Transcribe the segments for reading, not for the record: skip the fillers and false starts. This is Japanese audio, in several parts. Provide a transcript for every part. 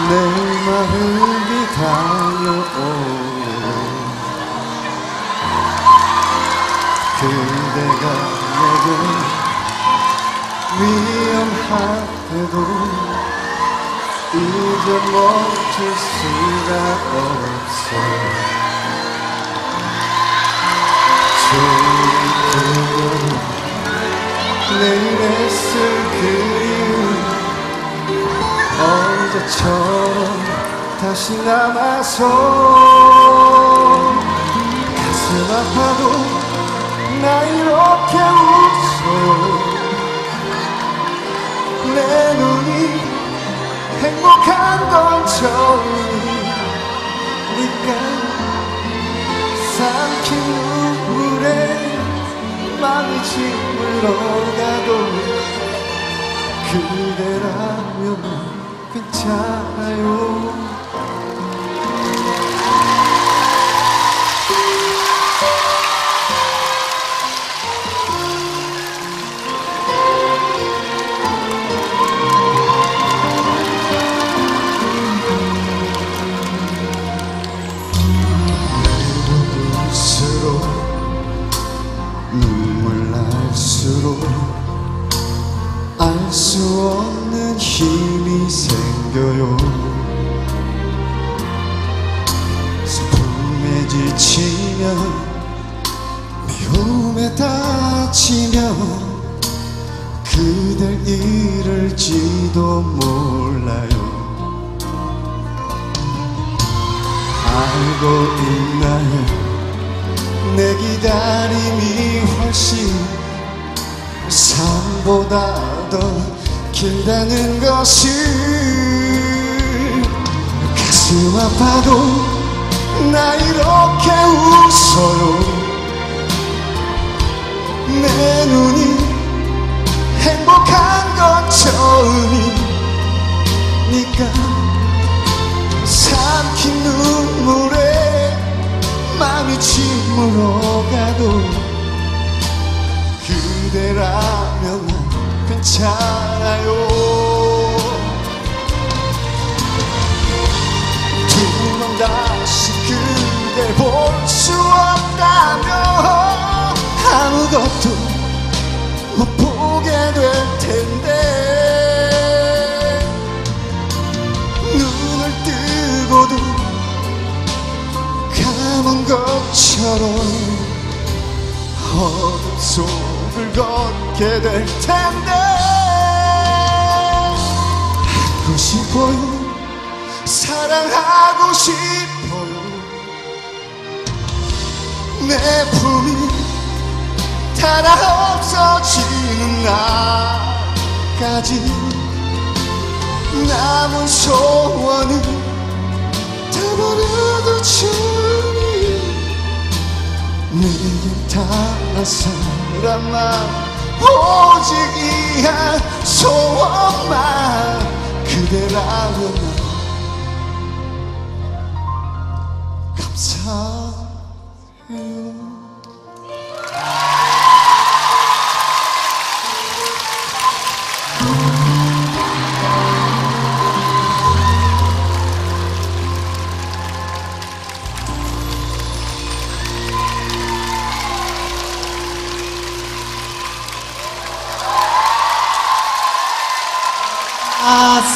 내 마음이 달려오네. 그대가 내게 위험하대도 이제 멈출 수가 없어. 조용히 내일의 쓸 그리움 언제처럼 다시 남아서 가슴 아파도 나 이렇게 웃어요. 내 눈이 행복한 건 처음이니까 삼킨 눈물에 마음이 짓물러가도 그대라면 괜찮아요. 눈물 날수록 알 수 없는 힘이 생겨요. 슬픔에 지치면 미움에 다치면 그댈 잃을지도 몰라요. 알고 있나요? 내 기다림이 훨씬 삶보다 더 길다는 것을. 가슴 아파도 나 이렇게 웃어요. 내 눈이 행복한 건 처음이니까 삼킨 눈물에 마음이 짓물어가도 그대라면 괜찮아요. 두 번 다시 그댈 볼 수 없다면 아무것도 못 보게 될 텐데 눈을 뜨고도 감은 것처럼 어둠 속을 걷게 될 텐데 하고 싶어요. 사랑하고 싶어요. 내 품이 달아 없어지는 날까지 남은 소원은 다 버려도 좋으니 내겐 다른 사람만 오직 이 한 소원만 그대라면 감사해요.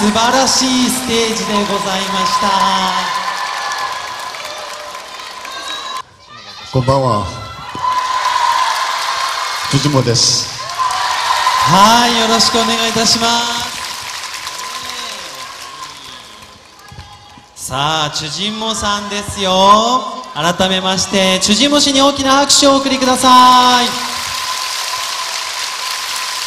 素晴らしいステージでございました。こんばんは。辻本です。はい、よろしくお願いいたします。さあ、チュジンモさんですよ。改めまして、チュジンモ氏に大きな拍手をお送りください。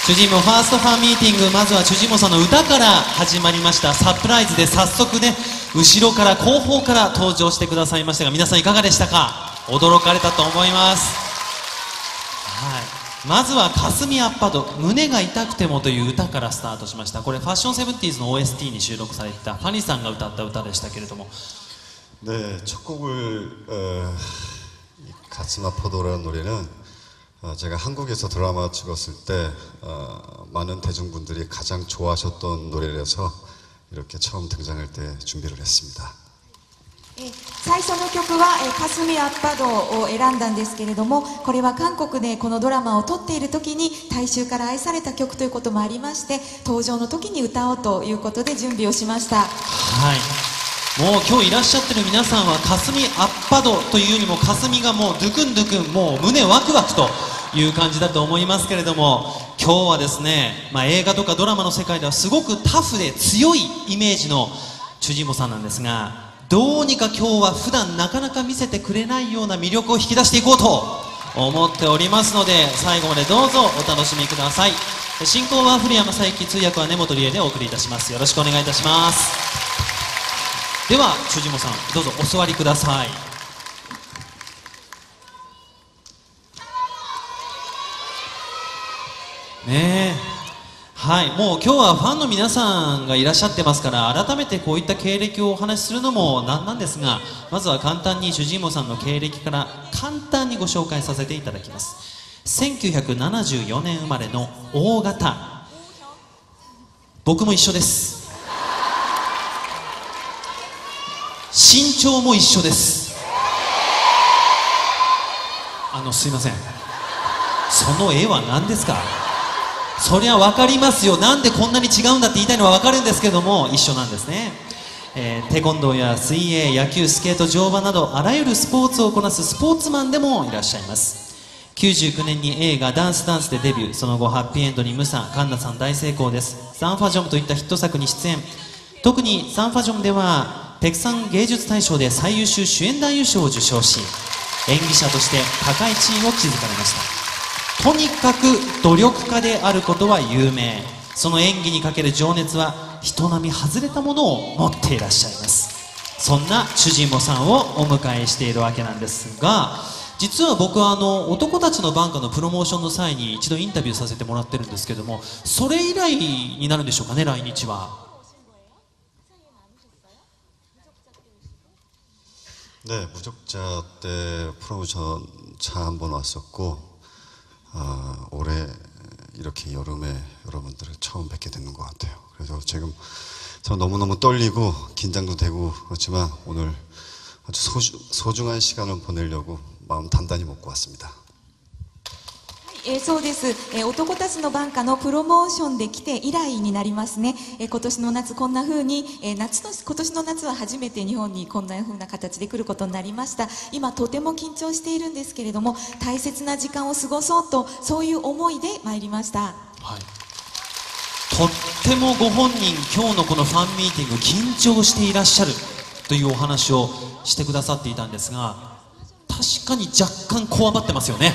チュジンモファーストファンミーティング、まずはチュジンモさんの歌から始まりました。サプライズで早速ね、後ろから後方から登場してくださいましたが、皆さんいかがでしたか？驚かれたと思います。はい、まずは霞アッパド、胸が痛くてもという歌からスタートしました。これファッションセブンティーズの OST に収録されていたファニーさんが歌った歌でしたけれども、 네, 첫 곡을 가슴 아파도라는 노래는 제가 한국에서 드라마 찍었을 때 많은 대중분들이 가장 좋아하셨던 노래라서 이렇게 처음 등장할 때 준비를 했습니다. 最初の曲は「霞アッパド」を選んだんですけれども、これは韓国でこのドラマを撮っている時に大衆から愛された曲ということもありまして、登場の時に歌おうということで準備をしました。はい、もう今日いらっしゃってる皆さんは霞アッパドというよりも霞がもうドゥクンドゥクン、もう胸ワクワクという感じだと思いますけれども、今日はですね、映画とかドラマの世界ではすごくタフで強いイメージのチュジモさんなんですが、どうにか今日は普段なかなか見せてくれないような魅力を引き出していこうと思っておりますので、最後までどうぞお楽しみください。進行は古山佐伯、通訳は根本理恵でお送りいたします。よろしくお願いいたします。ではチュジモさん、どうぞお座りください。ねえ、はい、もう今日はファンの皆さんがいらっしゃってますから、改めてこういった経歴をお話しするのもなんなんですが、まずは簡単にチュジモさんの経歴から簡単にご紹介させていただきます。1974年生まれの O 型、僕も一緒です。身長も一緒です。すいません、その絵は何ですか？そりゃ分かりますよ、なんでこんなに違うんだって言いたいのは分かるんですけども、一緒なんですね。テコンドーや水泳、野球、スケート、乗馬などあらゆるスポーツをこなすスポーツマンでもいらっしゃいます。99年に映画ダンスダンスでデビュー、その後ハッピーエンドにムサ、カンナさん大成功です。サンファジョムといったヒット作に出演、特にサンファジョムではペクサン芸術大賞で最優秀主演男優賞を受賞し、演技者として高い地位を築かれました。とにかく努力家であることは有名。その演技にかける情熱は人並み外れたものを持っていらっしゃいます。そんなチュジモさんをお迎えしているわけなんですが、実は僕は男たちのバンカのプロモーションの際に一度インタビューさせてもらってるんですけども、それ以来になるんでしょうかね、来日は。네, 무적자 때 프로모션 차 한번 왔었고, 올해 이렇게 여름에 여러분들을 처음 뵙게 되는 것 같아요. 그래서 지금 저 너무너무 떨리고 긴장도 되고 그렇지만 오늘 아주 소중한 시간을 보내려고 마음 단단히 먹고 왔습니다. そうです、男たちのバンカのプロモーションで来て以来になりますね。今年の夏こんな風に、今年の夏は初めて日本にこんな風な形で来ることになりました。今とても緊張しているんですけれども、大切な時間を過ごそうと、そういう思いで参りました。はい、とってもご本人、今日のこのファンミーティング緊張していらっしゃるというお話をしてくださっていたんですが、確かに若干こわばってますよね。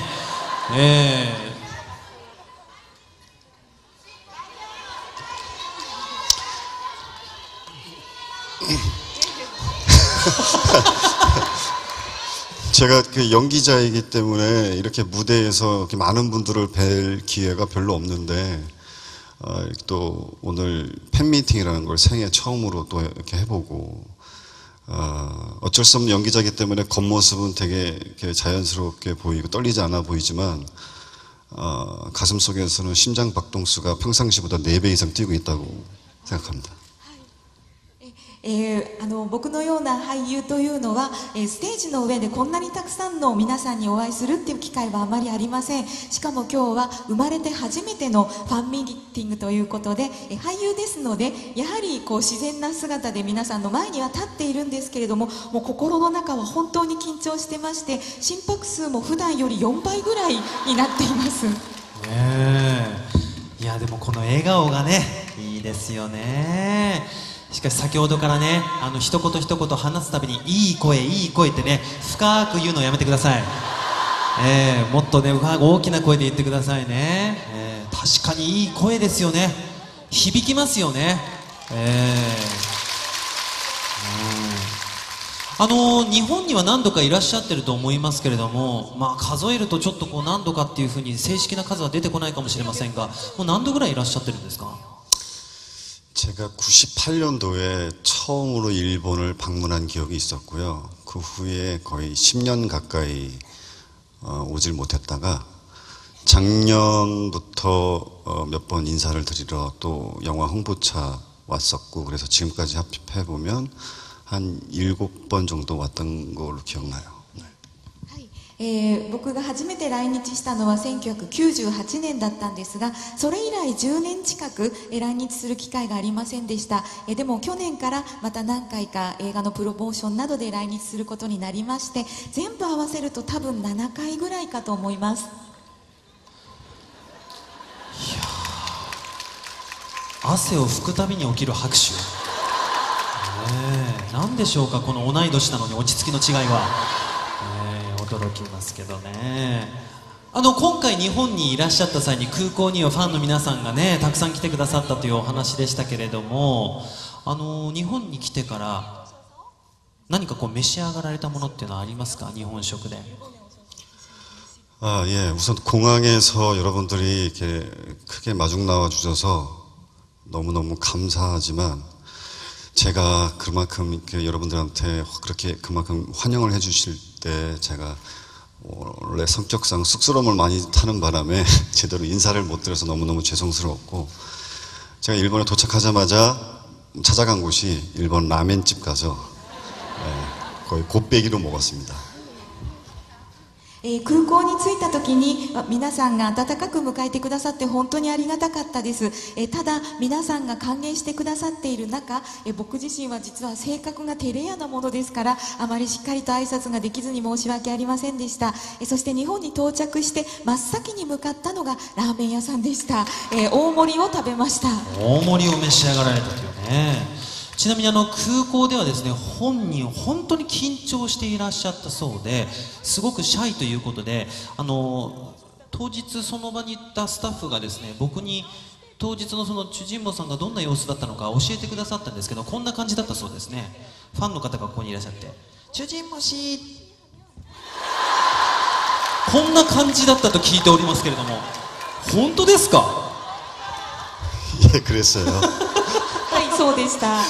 제가 그 연기자이기 때문에 이렇게 무대에서 이렇게 많은 분들을 뵐 기회가 별로 없는데, 또 오늘 팬미팅이라는 걸 생애 처음으로 또 이렇게 해보고, 어쩔 수 없는 연기자이기 때문에 겉모습은 되게 이렇게 자연스럽게 보이고 떨리지 않아 보이지만, 가슴속에서는 심장 박동수가 평상시보다 4배 이상 뛰고 있다고 생각합니다. 僕のような俳優というのは、ステージの上でこんなにたくさんの皆さんにお会いするっていう機会はあまりありません。しかも今日は生まれて初めてのファンミーティングということで、俳優ですのでやはりこう自然な姿で皆さんの前には立っているんですけれども、もう心の中は本当に緊張してまして、心拍数も普段より4倍ぐらいになっています。いやでもこの笑顔がね、いいですよね。しかし先ほどからね、一言一言話すたびにいい声いい声ってね、深く言うのやめてください。もっとね大きな声で言ってくださいね。確かにいい声ですよね。響きますよね。日本には何度かいらっしゃってると思いますけれども、数えるとちょっとこう何度かっていうふうに正式な数は出てこないかもしれませんが、もう何度ぐらいいらっしゃってるんですか제가 98년도에 처음으로 일본을 방문한 기억이 있었고요. 그 후에 거의 10년 가까이 오질 못했다가 작년부터 몇 번 인사를 드리러 또 영화 홍보차 왔었고 그래서 지금까지 합해보면 한 7번 정도 왔던 걸로 기억나요. 네. 僕が初めて来日したのは1998年だったんですが、それ以来10年近く来日する機会がありませんでした。でも去年からまた何回か映画のプロモーションなどで来日することになりまして、全部合わせると多分7回ぐらいかと思います。汗を拭くたびに起きる拍手。何でしょうか、この同い年なのに落ち着きの違いは。驚きますけどね。今回日本にいらっしゃった際に空港にはファンの皆さんがねたくさん来てくださったというお話でしたけれども、日本に来てから何かこう召し上がられたものっていうのはありますか、日本食で。예, 우선 공항에서 여러분들이 이렇게 크게 마중 나와 주셔서 너무너무 감사하지만 제가 그만큼 여러분들한테 그렇게 그만큼 환영을 해주실 때 제가 원래 성격상 쑥스러움을 많이 타는 바람에 제대로 인사를 못 드려서 너무너무 죄송스러웠고, 제가 일본에 도착하자마자 찾아간 곳이 일본 라멘집 가서 거의 곱빼기로 먹었습니다. 空港に着いた時に皆さんが温かく迎えてくださって本当にありがたかったです。ただ皆さんが歓迎してくださっている中、僕自身は実は性格が照れ屋なものですからあまりしっかりと挨拶ができずに申し訳ありませんでした。そして日本に到着して真っ先に向かったのがラーメン屋さんでした。大盛りを食べました。大盛りを召し上がられたというね。ちなみに空港ではですね、本人本当に緊張していらっしゃったそうで、すごくシャイということで、当日その場に行ったスタッフがですね、僕に当日のそのチュジンボさんがどんな様子だったのか教えてくださったんですけど、こんな感じだったそうですね。ファンの方がここにいらっしゃって、チュジンボ氏こんな感じだったと聞いておりますけれども、本当ですか？예, 그랬어요. はい、そうでした。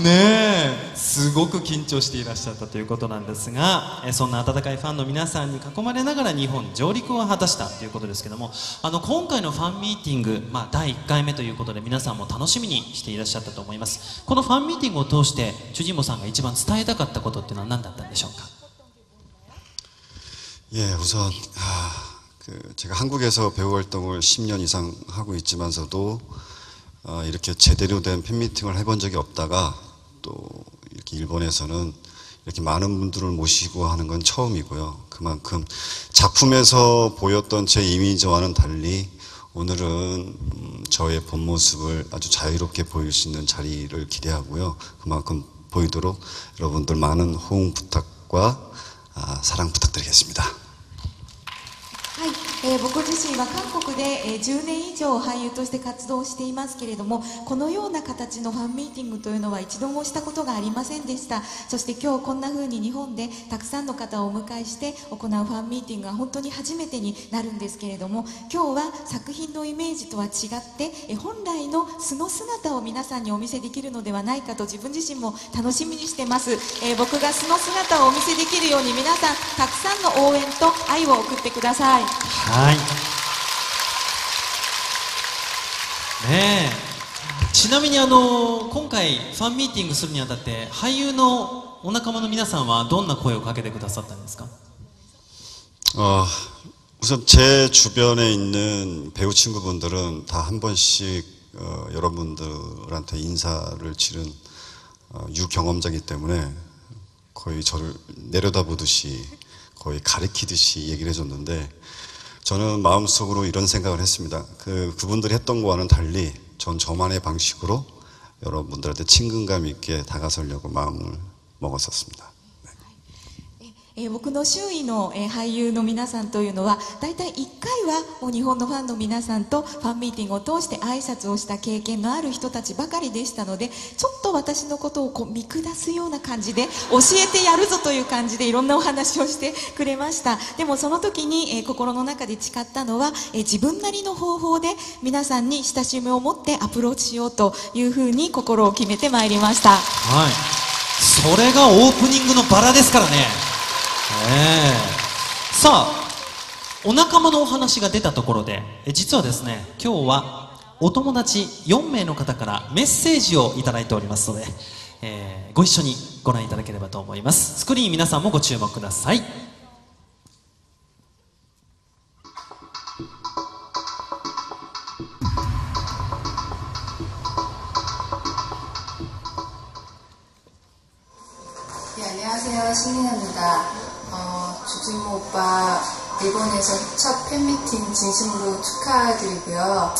ねえ、すごく緊張していらっしゃったということなんですが、そんな温かいファンの皆さんに囲まれながら日本上陸を果たしたということですけども、今回のファンミーティング、第1回目ということで皆さんも楽しみにしていらっしゃったと思います。このファンミーティングを通してチュジンボさんが一番伝えたかったことっていうのは何だったんでしょうか？ 예, 우선 제가 한국에서 배우 활동을 10년 이상 하고 있지만서도 이렇게 제대로 된 팬미팅을 해본 적이 없다가 또 이렇게 일본에서는 이렇게 많은 분들을 모시고 하는 건 처음이고요. 그만큼 작품에서 보였던 제 이미지와는 달리 오늘은 저의 본 모습을 아주 자유롭게 보일 수 있는 자리를 기대하고요. 그만큼 보이도록 여러분들 많은 호응 부탁과 사랑 부탁드리겠습니다. 僕自身は韓国で10年以上俳優として活動していますけれども、このような形のファンミーティングというのは一度もしたことがありませんでした。そして今日こんな風に日本でたくさんの方をお迎えして行うファンミーティングは本当に初めてになるんですけれども、今日は作品のイメージとは違って本来の素の姿を皆さんにお見せできるのではないかと自分自身も楽しみにしてます。僕が素の姿をお見せできるように皆さんたくさんの応援と愛を送ってください。はい。ねえ。ちなみに今回ファンミーティングするにあたって俳優のお仲間の皆さんはどんな声をかけてくださったんですか？ 우선 제 주변에 있는 배우 친구분들은 다 한 번씩 여러분들한테 인사를 치른 유경험자이기 때문에 거의 저를 내려다보듯이 거의 가리키듯이 얘기를 해줬는데, 저는 마음속으로 이런 생각을 했습니다. 그분들이 했던 거와는 달리 전 저만의 방식으로 여러분들한테 친근감 있게 다가서려고 마음을 먹었었습니다. 僕の周囲の俳優の皆さんというのは大体1回はもう日本のファンの皆さんとファンミーティングを通して挨拶をした経験のある人たちばかりでしたので、ちょっと私のことを見下すような感じで教えてやるぞという感じでいろんなお話をしてくれました。でもその時に心の中で誓ったのは自分なりの方法で皆さんに親しみを持ってアプローチしようというふうに心を決めてまいりました。はい。それがオープニングのバラですからね。さあ、お仲間のお話が出たところで、実はですね、今日はお友達4名の方からメッセージをいただいておりますので、ご一緒にご覧いただければと思います。スクリーン皆さんもご注目ください。네, 안녕하세요. 신민아입니다. 주진모 오빠 일본에서 첫 팬미팅 진심으로 축하드리고요.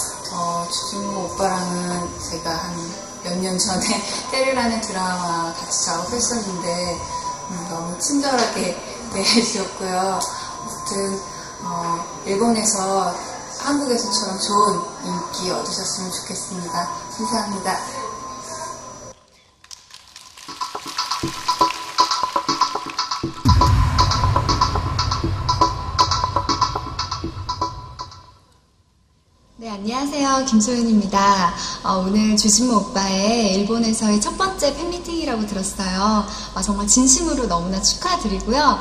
주진모 오빠랑은 제가 한 몇 년 전에 때르라는 드라마 같이 작업했었는데 너무 친절하게 대해주셨고요. 아무튼 일본에서 한국에서처럼 좋은 인기 얻으셨으면 좋겠습니다. 감사합니다. 네, 안녕하세요. 김소윤입니다. 오늘 주진모 오빠의 일본에서의 첫 번째 팬미팅이라고 들었어요. 정말 진심으로 너무나 축하드리고요.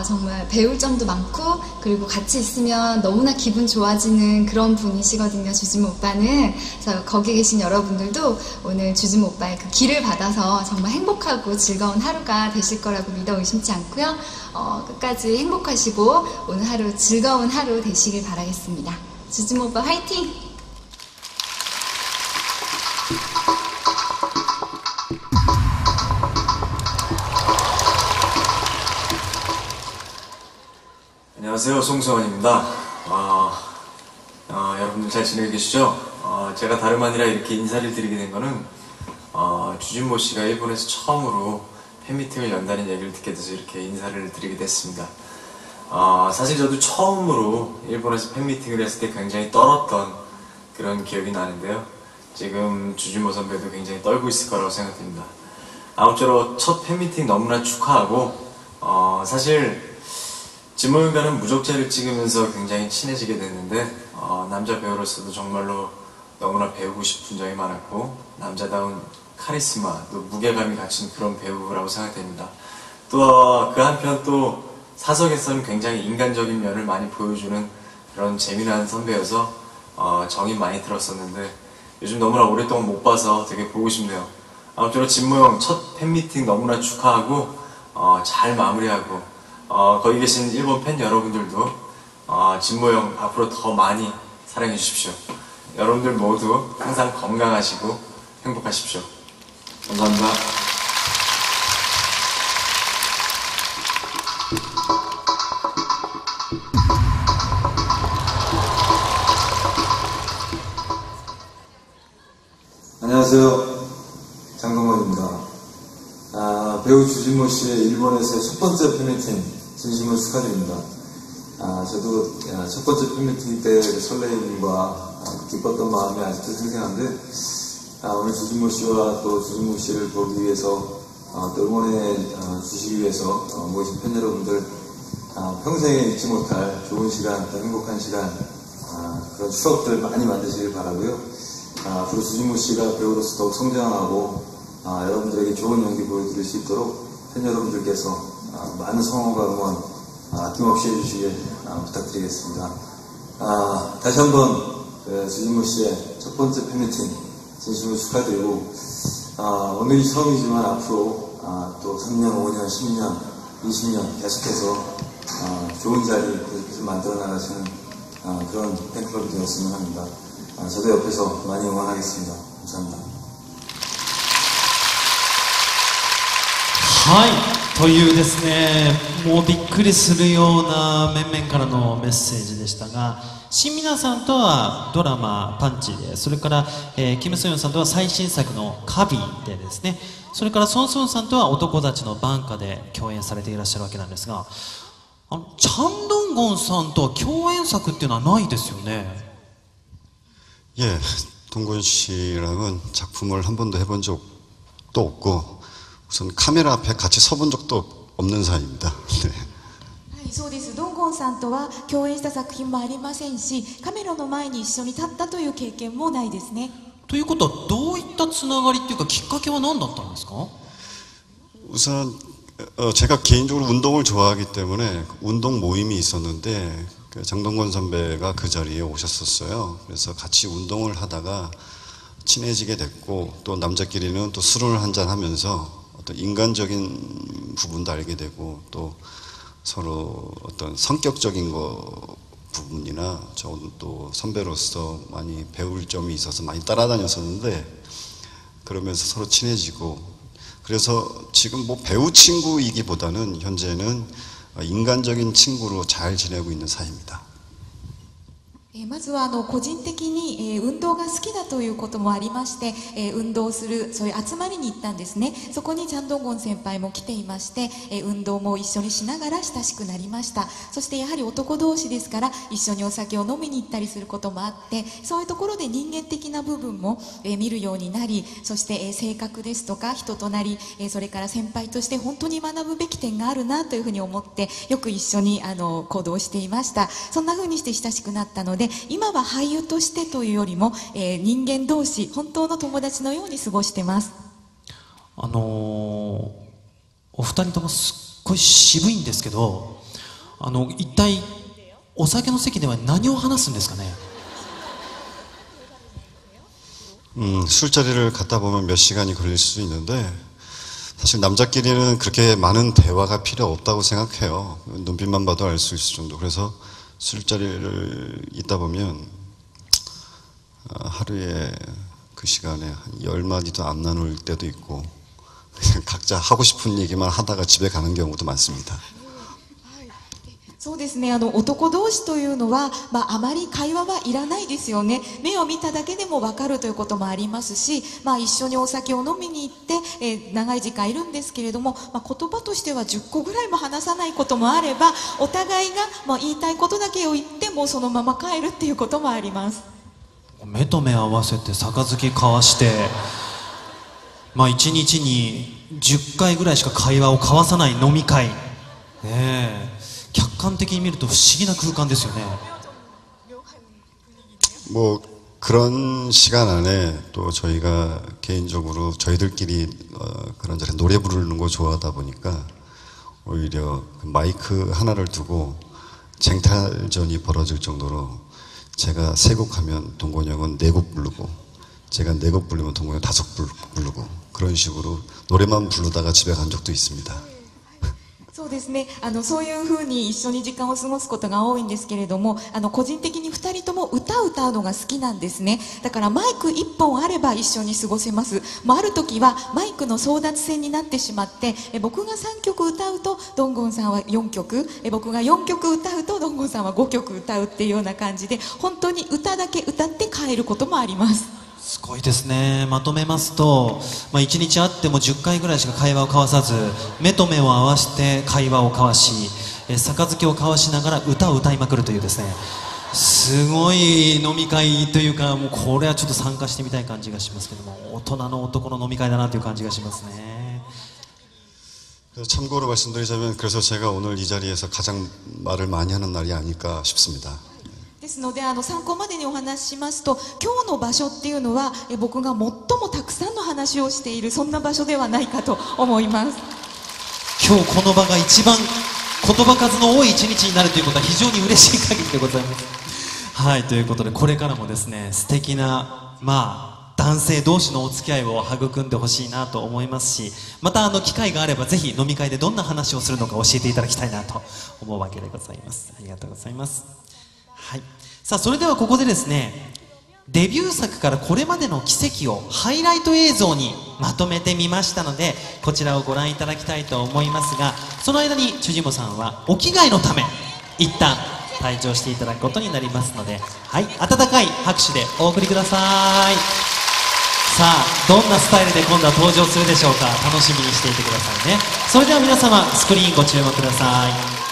정말 배울 점도 많고 그리고 같이 있으면 너무나 기분 좋아지는 그런 분이시거든요. 주진모 오빠는. 그래서 거기 계신 여러분들도 오늘 주진모 오빠의 그 길을 받아서 정말 행복하고 즐거운 하루가 되실 거라고 믿어 의심치 않고요. 끝까지 행복하시고 오늘 하루 즐거운 하루 되시길 바라겠습니다. 주진모 오빠 화이팅! 안녕하세요. 송서원입니다. 여러분들 잘 지내고 계시죠? 제가 다름 아니라 이렇게 인사를 드리게 된 거는 주진모 씨가 일본에서 처음으로 팬미팅을 연다는 얘기를 듣게 돼서 이렇게 인사를 드리게 됐습니다. 사실 저도 처음으로 일본에서 팬미팅을 했을 때 굉장히 떨었던 그런 기억이 나는데요. 지금 주진모 선배도 굉장히 떨고 있을 거라고 생각됩니다. 아무쪼록 첫 팬미팅 너무나 축하하고 사실 진모형과는 무적자를 찍으면서 굉장히 친해지게 됐는데 남자 배우로서도 정말로 너무나 배우고 싶은 점이 많았고 남자다운 카리스마 또 무게감이 갖춘 그런 배우라고 생각됩니다. 또 그 한편 또 사석에서는 굉장히 인간적인 면을 많이 보여주는 그런 재미난 선배여서 정이 많이 들었었는데 요즘 너무나 오랫동안 못 봐서 되게 보고 싶네요. 아무쪼록 진모 형 첫 팬미팅 너무나 축하하고 잘 마무리하고 거기 계신 일본 팬 여러분들도 진모 형 앞으로 더 많이 사랑해 주십시오. 여러분들 모두 항상 건강하시고 행복하십시오. 감사합니다. 안녕하세요. 장동건입니다. 배우 주진모 씨의 일본에서의 첫 번째 팬미팅 진심으로 축하드립니다. 저도 첫 번째 팬미팅 때 설레임과 기뻤던 마음이 아직도 생생한데 오늘 주진모 씨와 또 주진모 씨를 보기 위해서 또 응원해 주시기 위해서 모이신 팬 여러분들 평생에 잊지 못할 좋은 시간, 또 행복한 시간 그런 추억들 많이 만드시길 바라고요. 앞으로 주진모 씨가 배우로서 더욱 성장하고 여러분들에게 좋은 연기 보여드릴 수 있도록 팬 여러분들께서 많은 성원과 응원 아낌없이 해주시길 부탁드리겠습니다. 다시 한번 주진모 씨의 첫 번째 팬미팅 진심으로 축하드리고 오늘이 처음이지만 앞으로 또 3년, 5년, 10년, 20년 계속해서 좋은 자리 계속해서 만들어 나가시는 그런 팬클럽이 되었으면 합니다. 저도 옆에서 많이 응원하겠습니다. 감사합니다. はい、というですね、もうびっくりするような面々からのメッセージでしたが、新皆さんとはドラマパンチで、それから、キム・ソヨンさんとは最新作のカビでですね、それからソン・ソンさんとは男たちのバンカで共演されていらっしゃるわけなんですが、チャンドンゴンさんとは共演作っていうのはないですよね。 예, 동건 씨랑은 작품을 한 번도 해본 적도 없고 우선 카메라 앞에 같이 서본 적도 없는 사이입니다. 네. はい、そうです。ドンゴンさんとは共演した作品もありませんし、カメラの前に一緒に立ったという経験もないですね。ということはどういったつながりっていうかきっかけは何だったんですか？ 우선 제가 개인적으로 운동을 좋아하기 때문에 운동 모임이 있었는데 그 장동건 선배가 그 자리에 오셨었어요. 그래서 같이 운동을 하다가 친해지게 됐고 또 남자끼리는 또 술을 한잔 하면서 어떤 인간적인 부분도 알게 되고 또 서로 어떤 성격적인 부분이나 저는 또 선배로서 많이 배울 점이 있어서 많이 따라다녔었는데 그러면서 서로 친해지고 그래서 지금 뭐 배우 친구이기보다는 현재는 인간적인 친구로 잘 지내고 있는 사이입니다. まずは個人的に運動が好きだということもありまして運動するそういう集まりに行ったんですね。そこにチャンドンゴン先輩も来ていまして運動も一緒にしながら親しくなりました。そしてやはり男同士ですから一緒にお酒を飲みに行ったりすることもあってそういうところで人間的な部分も見るようになりそして性格ですとか人となりそれから先輩として本当に学ぶべき点があるなというふうに思ってよく一緒に行動していました。そんなふうにして親しくなったので今は俳優としてというよりも、人間同士本当の友達のように過ごしてます。お二人ともすっごい渋いんですけど一体お酒の席では何を話すんですかね。 술자리를 갔다 보면 몇 시간이 걸릴 수 있는데 사실 남자끼리는 그렇게 많은 대화가 필요 없다고 생각해요. 눈빛만 봐도 알 수 있을 정도. 그래서 술자리를 있다 보면 하루에 그 시간에 한 10마디도 안 나눌 때도 있고 그냥 각자 하고 싶은 얘기만 하다가 집에 가는 경우도 많습니다. そうですね男同士というのは、あまり会話はいらないですよね。目を見ただけでも分かるということもありますし、一緒にお酒を飲みに行って、長い時間いるんですけれども、言葉としては10個ぐらいも話さないこともあればお互いが、言いたいことだけを言ってもうそのまま帰るっていうこともあります。目と目合わせて杯交わして1日に10回ぐらいしか会話を交わさない飲み会客観的に見ると不思議な空間ですよね。 뭐 그런 시간 안에 또 저희가 개인적으로 저희들끼리 그런저런 노래 부르는 거 좋아하다 보니까 오히려 그 마이크 하나를 두고 쟁탈전이 벌어질 정도로 제가 3곡 하면 동건이 형은 4곡 부르고 제가 4곡 부르면 동건이 형 5곡 부르고 그런 식으로 노래만 부르다가 집에 간 적도 있습니다. そうですねそういうふうに一緒に時間を過ごすことが多いんですけれども個人的に2人とも歌を歌うのが好きなんですね。だからマイク1本あれば一緒に過ごせます。ある時はマイクの争奪戦になってしまって僕が3曲歌うとドンゴンさんは4曲僕が4曲歌うとドンゴンさんは5曲歌うっていうような感じで本当に歌だけ歌って帰ることもあります。 すごいですね。まとめますと、1日あっても10回ぐらいしか会話を交わさず目と目を合わせて会話を交わし杯を交わしながら歌を歌いまくるというですねすごい飲み会というかもうこれはちょっと参加してみたい感じがしますけども大人の男の飲み会だなという感じがしますね。 참고로 말씀드리자면 그래서 제가 오늘 이 자리에서 가장 말을 많이 하는 날이 아닐까 싶습니다. ですので参考までにお話ししますと今日の場所っていうのは僕が最もたくさんの話をしているそんな場所ではないかと思います。今日この場が一番言葉数の多い一日になるということは非常に嬉しい限りでございます。はいということでこれからもですね素敵な男性同士のお付き合いを育んでほしいなと思いますしまた機会があればぜひ飲み会でどんな話をするのか教えていただきたいなと思うわけでございます。ありがとうございます。 はい、さあそれではここでですねデビュー作からこれまでの奇跡をハイライト映像にまとめてみましたのでこちらをご覧いただきたいと思いますがその間にチュジモさんはお着替えのため一旦退場していただくことになりますのではい温かい拍手でお送りください。さあどんなスタイルで今度は登場するでしょうか楽しみにしていてくださいね。それでは皆様スクリーンご注目ください。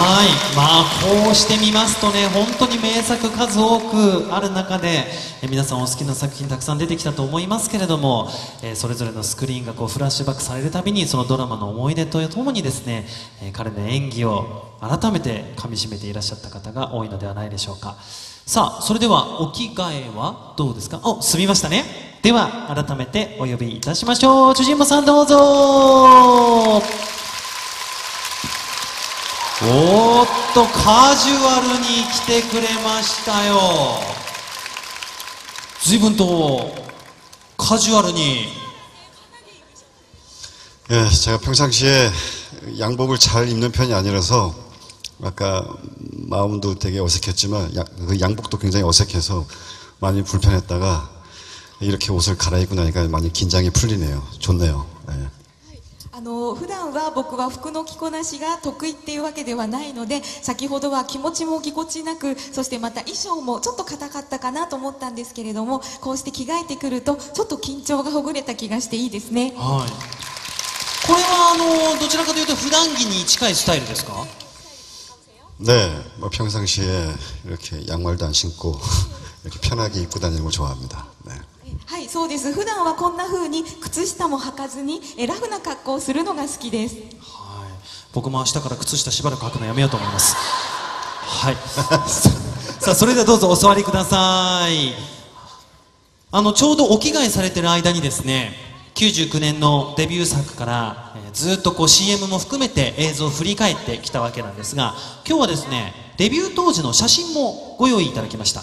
はい、まあこうしてみますとね、本当に名作数多くある中で、皆さんお好きな作品たくさん出てきたと思いますけれども、それぞれのスクリーンがこうフラッシュバックされるたびに、そのドラマの思い出とともにですね、彼の演技を改めてかみしめていらっしゃった方が多いのではないでしょうか。さあ、それではお着替えはどうですか？お、済みましたね。では改めてお呼びいたしましょう。主人公さんどうぞ。おーっと、カジュアルに来てくれましたよ。随分とカジュアルに。 예, 제가 평상시에 양복을 잘 입는 편이 아니라서 아까 마음도 되게 어색했지만 그 양복도 굉장히 어색해서 많이 불편했다가 이렇게 옷을 갈아입고 나니까 많이 긴장이 풀리네요. 좋네요. 예. 普段は僕は服の着こなしが得意っていうわけではないので、先ほどは気持ちもぎこちなく、そしてまた衣装もちょっと硬かったかなと思ったんですけれども、こうして着替えてくるとちょっと緊張がほぐれた気がしていいですね。はい。これはどちらかというと普段着に近いスタイルですか？ 네, 뭐 평상시에 이렇게 양말도 안 신고 이렇게 편하게 입고 다니는 걸 좋아합니다. 네. はい、そうです。普段はこんな風に靴下も履かずにラフな格好をするのが好きです。はい。僕も明日から靴下しばらく履くのやめようと思います。はい。さあ、それではどうぞお座りください。ちょうどお着替えされてる間にですね、99年のデビュー作から、ずっとこう CM も含めて映像を振り返ってきたわけなんですが、今日はですね、デビュー当時の写真もご用意いただきました。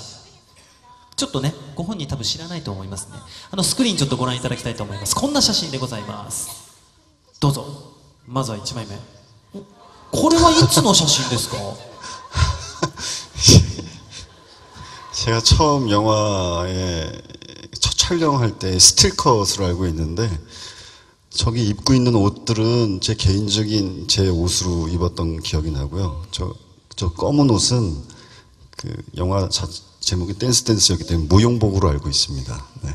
ちょっとね、ご本人多分知らないと思いますね。スクリーンちょっとご覧いただきたいと思います。こんな写真でございます。どうぞ。まずは1枚目。これはいつの写真ですか？ 제가 처음 영화에 첫 촬영할 때 스틸컷으로 알고 있는데 저기 입고 있는 옷들은 제 개인적인 제 옷으로 입었던 기억이 나고요. 저 검은 옷은 그 영화 제목이 댄스였기 때문에 무용복으로 알고 있습니다. 네.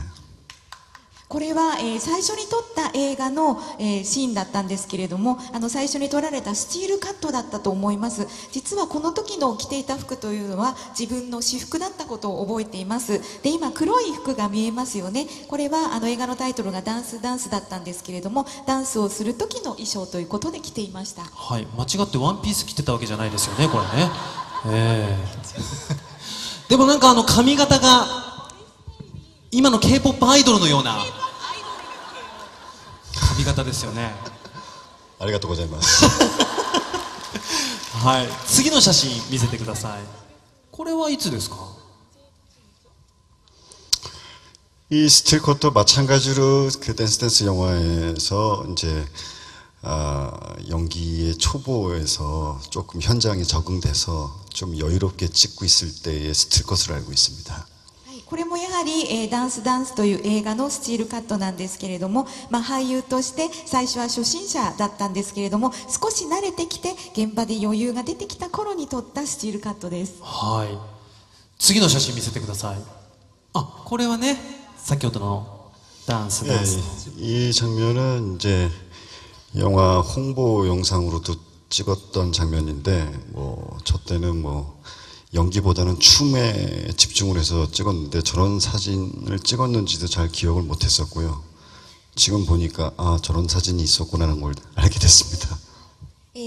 これは、最初に撮った映画の、シーンだったんですけれども、最初に撮られたスチールカットだったと思います。実はこの時の着ていた服というのは自分の私服だったことを覚えています。で、今黒い服が見えますよね。これは映画のタイトルがダンスだったんですけれども、ダンスをする時の衣装ということで着ていました。はい、間違ってワンピース着てたわけじゃないですよね、これね。でもなんか髪型が今の K-POP アイドルのような髪型ですよね。ありがとうございます。はい、次の写真見せてください。これはいつですか？ 이 스틸컷도 마찬가지로 그 댄스 영화에서 이제 연기의 초보에서 조금 현장에 적응돼서 좀 여유롭게 찍고 있을 때의 스틸컷을 알고 있습니다. これもやはり、ダンスという映画のスチールカットなんですけれども、俳優として最初は初心者だったんですけれども、少し慣れてきて現場で余裕が出てきた頃に撮ったスチールカットです。はい。次の写真見せてください。あ、これはね、先ほどのダンス。 이 장면은 이제 영화 홍보 영상으로도 찍었던 장면인데, 뭐 저 때는 뭐 연기보다는 춤에 집중을 해서 찍었는데 저런 사진을 찍었는지도 잘 기억을 못했었고요. 지금 보니까 저런 사진이 있었구나라는 걸 알게 됐습니다.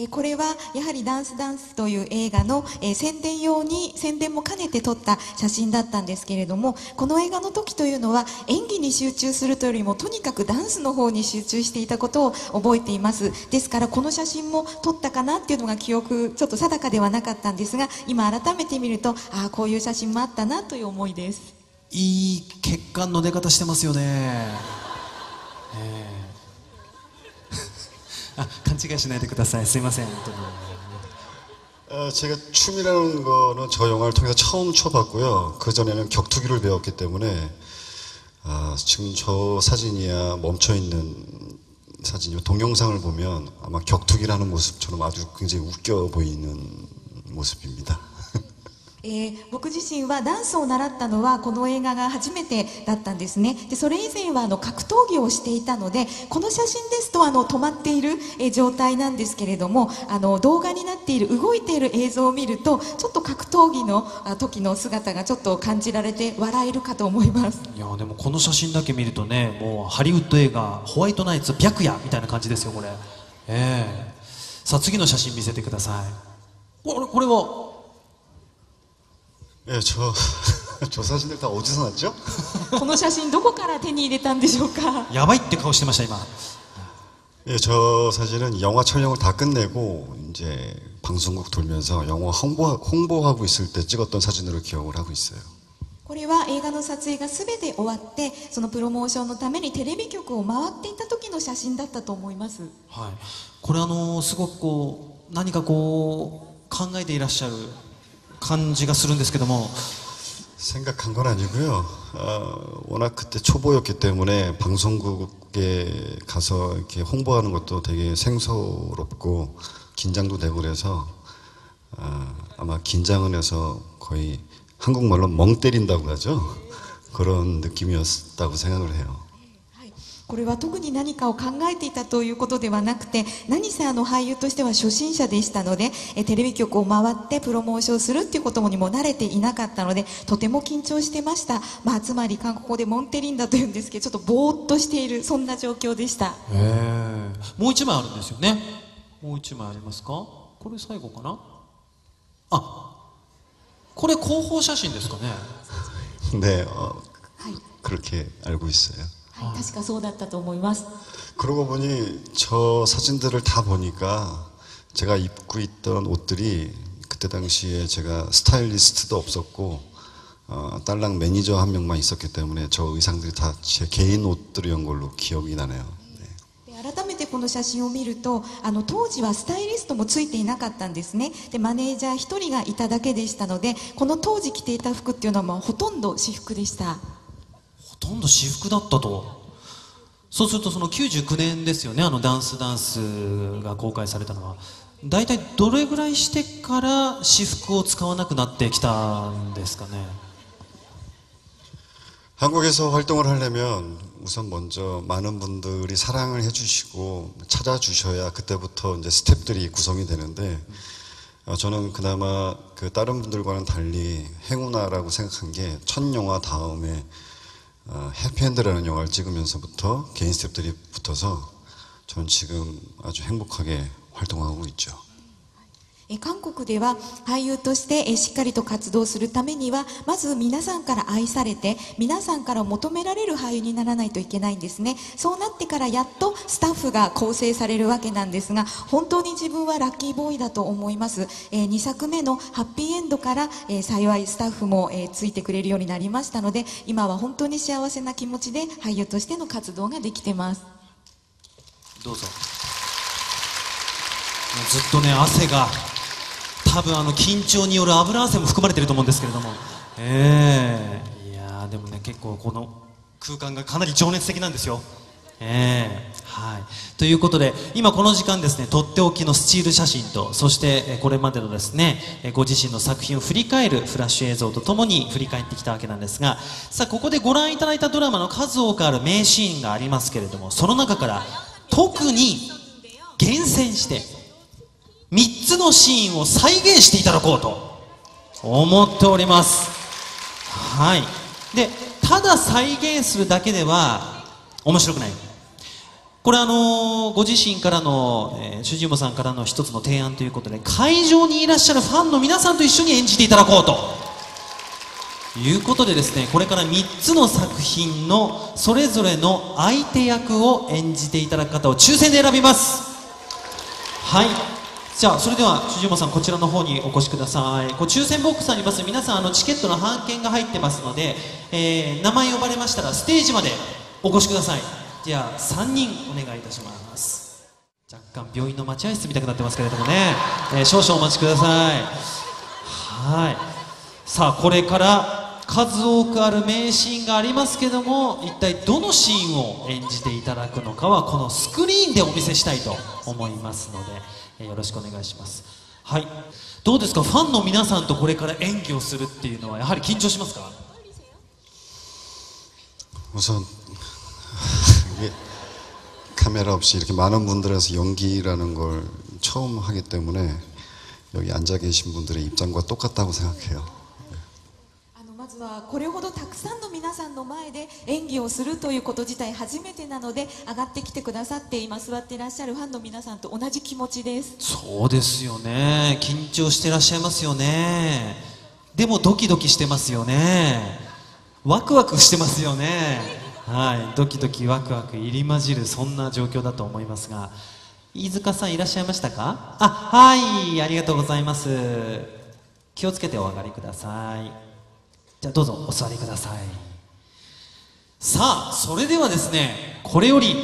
これはやはりダンスという映画の、宣伝も兼ねて撮った写真だったんですけれども、この映画の時というのは演技に集中するというよりもとにかくダンスの方に集中していたことを覚えています。ですからこの写真も撮ったかなっていうのが記憶ちょっと定かではなかったんですが、今改めて見るとこういう写真もあったなという思いです。いい血管の出方してますよね。勘違いしないでください。すいません。本当に。 제가 춤이라는 거는 저 영화를 통해서 처음 춰봤고요. 그전에는 격투기를 배웠기 때문에 지금 저 사진이야 멈춰있는 사진이요. 동영상을 보면 아마 격투기라는 모습처럼 아주 굉장히 웃겨 보이는 모습입니다. 僕自身はダンスを習ったのはこの映画が初めてだったんですね。でそれ以前は格闘技をしていたので、この写真ですと止まっている、状態なんですけれども、動画になっている動いている映像を見るとちょっと格闘技の時の姿がちょっと感じられて笑えるかと思います。いやでもこの写真だけ見るとね、もうハリウッド映画ホワイトナイツ白夜みたいな感じですよこれ。さあ次の写真見せてください。これは저 사진들 다 어디서 났죠? この写真どこから手に入れたんでしょうか。やばいって顔してました今。 예, 저 사진은 영화 촬영을 다 끝내고 이제 방송국 돌면서 영화 홍보하고 있을 때 찍었던 사진으로 기억을 하고 있어요. これは映画の撮影が全て終わって、そのプロモーションのためにテレビ局を回っていた時の写真だったと思います。はい、これすごく何か考えていらっしゃる感じがするんですけども。 생각한 건 아니고요. 워낙 그때 초보였기 때문에 방송국에 가서 이렇게 홍보하는 것도 되게 생소롭고 긴장도 되고 그래서 아마 긴장을 해서 거의 한국말로 멍 때린다고 하죠. 그런 느낌이었다고 생각을 해요. これは特に何かを考えていたということではなくて、何せ俳優としては初心者でしたので、テレビ局を回ってプロモーションするっていうことにも慣れていなかったので、とても緊張してました。つまり韓国語でモンテリンだというんですけど、ちょっとぼーっとしている、そんな状況でした。もう一枚あるんですよね。もう一枚ありますか。これ最後かな。これ広報写真ですかね。 네, 그렇게 알고 있어요. 確かそうだったと思います。 그러고 보니 저 사진들을 다 보니까 제가 입고 있던 옷들이 그때 당시에 제가 스타일리스트도 없었고 딸랑 매니저 한 명만 있었기 때문에 저 의상들이 다 제 개인 옷들이었던 걸로 기억이 나네요. 改めてこの写真を見ると、当時はスタイリストもついていなかったんですね。でマネージャー1人がいただけでしたので、この当時着ていた服っていうのはほとんど私服でした。 ほとんど私服だったと。そうするとその99年ですよね。ダンスが公開されたのはだいたいどれぐらいしてから私服を使わなくなってきたんですかね。 한국에서 활동을 하려면 우선 먼저 많은 분들이 사랑을 해주시고 찾아주셔야 그때부터 이제 스텝들이 구성이 되는데 저는 그나마 그 다른 분들과는 달리 행운아라고 생각한 게 첫 영화 다음에 해피엔드라는 영화를 찍으면서부터 개인 스텝들이 붙어서 저는 지금 아주 행복하게 활동하고 있죠. 韓国では俳優としてしっかりと活動するためには、まず皆さんから愛されて皆さんから求められる俳優にならないといけないんですね。そうなってからやっとスタッフが構成されるわけなんですが、本当に自分はラッキーボーイだと思います。2作目のハッピーエンドから幸いスタッフもついてくれるようになりましたので、今は本当に幸せな気持ちで俳優としての活動ができてます。どうぞ。ずっとね汗が多分緊張による油汗も含まれていると思うんですけれども、いやでもね結構この空間がかなり情熱的なんですよ。はい、ということで今この時間ですね、とっておきのスチール写真と、そしてこれまでのですねご自身の作品を振り返るフラッシュ映像とともに振り返ってきたわけなんですが、さあここでご覧いただいたドラマの数多くある名シーンがありますけれども、その中から特に厳選して3つのシーンを再現していただこうと思っております。はい。で、ただ再現するだけでは面白くない。これご自身からの、主人公さんからの一つの提案ということで、会場にいらっしゃるファンの皆さんと一緒に演じていただこうということでですね、これから3つの作品のそれぞれの相手役を演じていただく方を抽選で選びます。はい。じゃあそれでは主人公さんこちらの方にお越しください。抽選ボックスあります。皆さんチケットの半券が入ってますので、名前呼ばれましたらステージまでお越しください。じゃあ3人お願いいたします。若干病院の待合室みたくなってますけれどもね、少々お待ちください。はい。さあこれから数多くある名シーンがありますけども、一体どのシーンを演じていただくのかはこのスクリーンでお見せしたいと思いますので、よろしくお願いします。はい。どうですか、ファンの皆さんとこれから演技をするっていうのはやはり緊張しますか？ 우선 이게 카메라 없이 이렇게 많은 분들에서 연기라는 걸 처음 하기 때문에 여기 앉아 계신 분들의 입장과 똑같다고 생각해요. まずはこれほどたくさんの皆さんの前で演技をするということ自体初めてなので、上がってきてくださって今座っていらっしゃるファンの皆さんと同じ気持ちです。そうですよね、緊張してらっしゃいますよね。でもドキドキしてますよね。ワクワクしてますよね。はい、ドキドキワクワク入り混じる、そんな状況だと思いますが、飯塚さんいらっしゃいましたか？あ、はい、ありがとうございます。気をつけてお上がりください。じゃあどうぞお座りください。さあ、それではですね、これより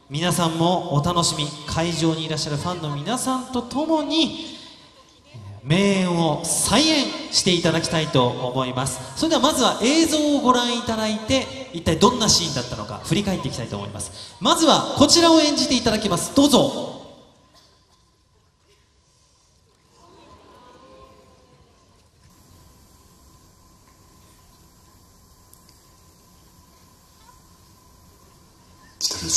皆さんもお楽しみ、会場にいらっしゃるファンの皆さんと共に名演を再演していただきたいと思います。それではまずは映像をご覧いただいて、一体どんなシーンだったのか振り返っていきたいと思います。まずはこちらを演じていただきます。どうぞ。기다려줄래요?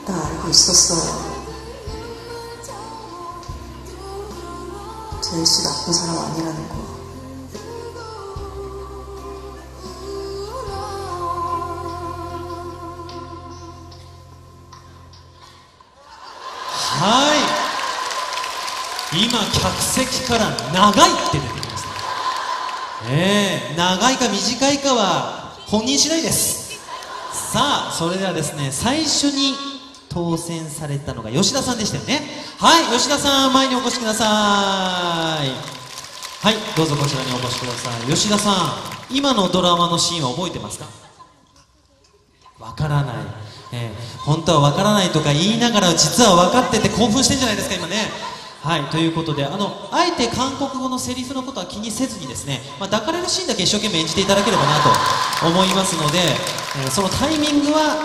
나 알고 있었어요. 제일씨 나쁜 사람 아니라는 거. 하이. 今客席から長いって出てきました。長いか短いかは本人次第です。さあ、それではですね、最初に当選されたのが吉田さんでしたよね。はい、吉田さん前にお越しください。はい、どうぞこちらにお越しください。吉田さん、今のドラマのシーンは覚えてますか？わからない、本当はわからないとか言いながら実は分かってて興奮してんじゃないですか今ね。はい、ということであえて韓国語のセリフのことは気にせずにですね、抱かれるシーンだけ一生懸命演じていただければなと思いますので、そのタイミングは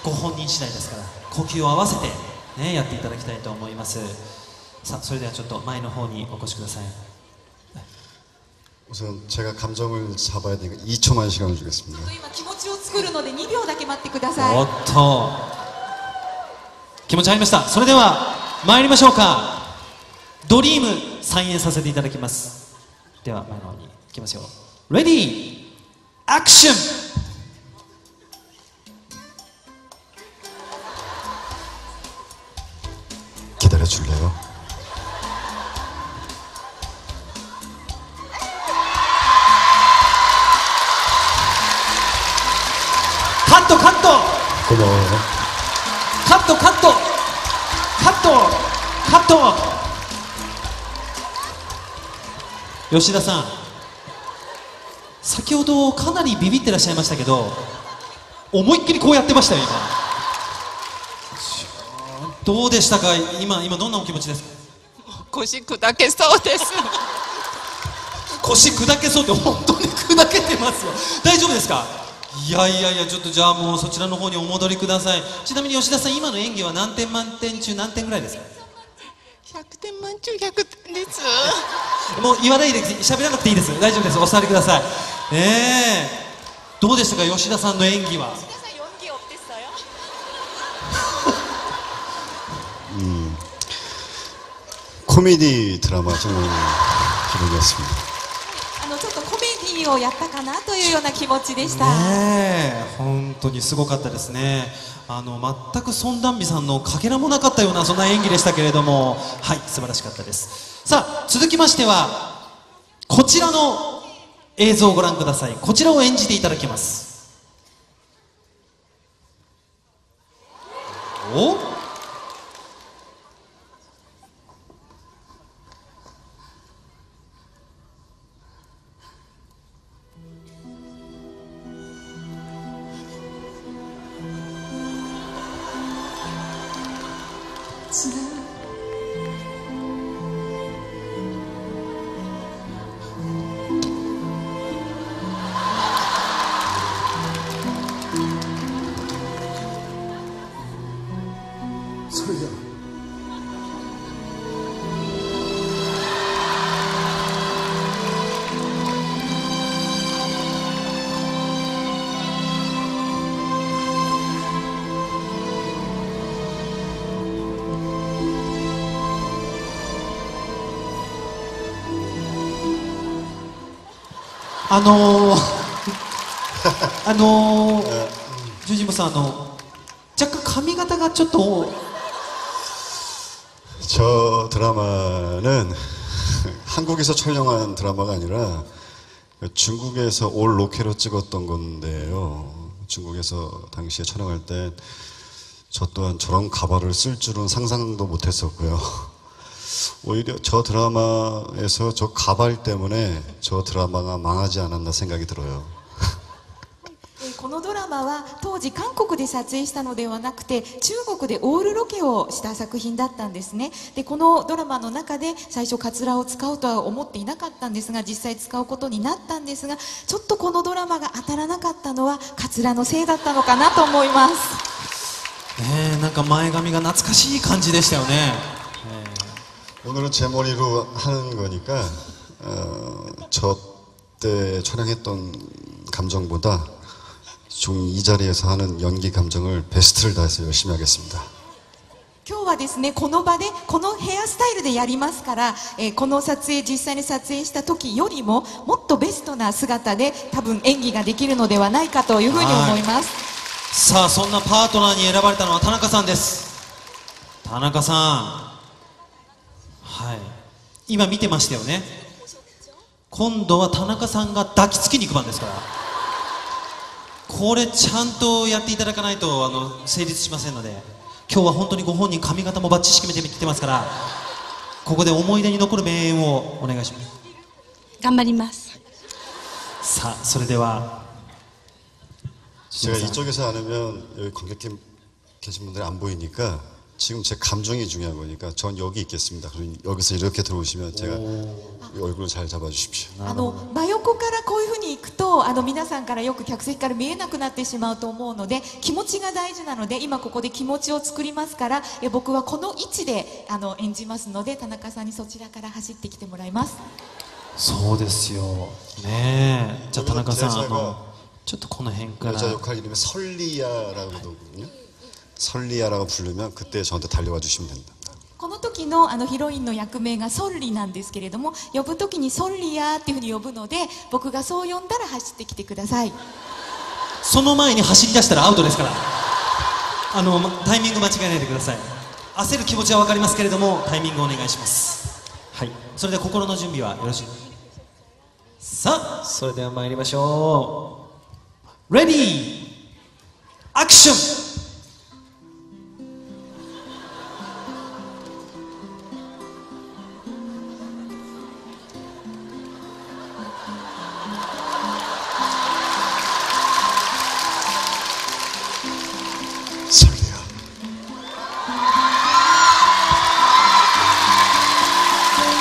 ご本人次第ですから、呼吸を合わせて、ね、やっていただきたいと思います。さあ、それではちょっと前の方にお越しください。 우선 제가 감정을 잡아야 되니까 2초만 시간을 주겠습니다. 今気持ちを作るので2秒だけ待ってください。おっと、気持ち入りました。それでは参りましょうか。ドリーム再演させていただきます。では前の方に行きますよ。レディーアクション。 기다려줄래요? 컷カット 고마워요. カットカットカットカット。吉田さん、先ほどかなりビビってらっしゃいましたけど、思いっきりこうやってましたよ今。どうでしたか今どんなお気持ちですか？腰砕けそうです。腰砕けそうって本当に砕けてますよ。大丈夫ですか？いやちょっとじゃあもうそちらの方にお戻りください。ちなみに吉田さん、今の演技は何点満点中何点ぐらいですか100点満中100点です。もう言わないで、喋らなくていいです。大丈夫です。お座りください。どうでしたか吉田さんの演技は？ 코미디 드라마 찍는 기분이었습니다. ちょっとコメディをやったかなというような気持ちでした。本当にすごかったですね。全くソン・ダンビさんのかけらもなかったようなそんな演技でしたけれども、はい、素晴らしかったです。さあ、続きましてはこちらの映像をご覧ください。こちらを演じていただきます。お？ 주진모さん、若干髪型がちょっと 저 드라마는 한국에서 촬영한 드라마가 아니라 중국에서 올 로케로 찍었던 건데요. 중국에서 당시에 촬영할 때 저 또한 저런 가발을 쓸 줄은 상상도 못했었고요. 오히려 저 드라마에서 저 가발 때문에 저 드라마가 망하지 않았나 생각이 들어요. このドラマは当時韓国で撮影したのではなくて中国でオールロケをした作品だったんですね。でこのドラマの中で最初カツラを使うとは思っていなかったんですが実際使うことになったんですがちょっとこのドラマが当たらなかったのはカツラのせいだったのかなと思います。なんか前髪が懐かしい感じでしたよね。 오늘은 제 머리로 하는 거니까 저 때 촬영했던 감정보다 좀 이 자리에서 하는 연기 감정을 베스트를 다해서 열심히 하겠습니다. 今日はですねこの場でこのヘアスタイルでやりますから、この撮影実際に撮影した時よりももっとベストな姿で多分演技ができるのではないかというふうに思います。さあそんなパートナーに選ばれたのは田中さんです。田中さん、はい、今見てましたよね。今度は田中さんが抱きつきに行く番ですから、これちゃんとやっていただかないと成立しませんので、今日は本当にご本人髪型もバッチリ決めてきてますから、ここで思い出に残る名演をお願いします。頑張ります。さあそれでは 제가 이쪽에서 안 하면 여기 관객님 계신 분들이 안 보이니까 지금 제 감정이 중요한 거니까 전 여기 있겠습니다. 그럼 여기서 이렇게 들어오시면 제가 얼굴을 잘 잡아주십시오. 真横からこういうふうに行くと皆さんからよく客席から見えなくなってしまうと思うので気持ちが大事なので今ここで気持ちを作りますから僕はこの位置で演じますので田中さんにそちらから走ってきてもらいます。そうですよねえ。じゃあ田中さんちょっとこの辺から 여자 역할 이름이 설리아라고 그러거든요. 설리아라고 부르면 그때 저한테 달려와 주시면 됩니다. この時のヒロインの役名がソルリなんですけれども呼ぶ時にソルリアっていうふうに呼ぶので僕がそう呼んだら走ってきてください。その前に走り出したらアウトですからタイミング間違えないでください。焦る気持ちは分かりますけれどもタイミングをお願いします。はい、それでは心の準備はよろしい。さあそれでは参りましょう。レディーアクション。 설리아.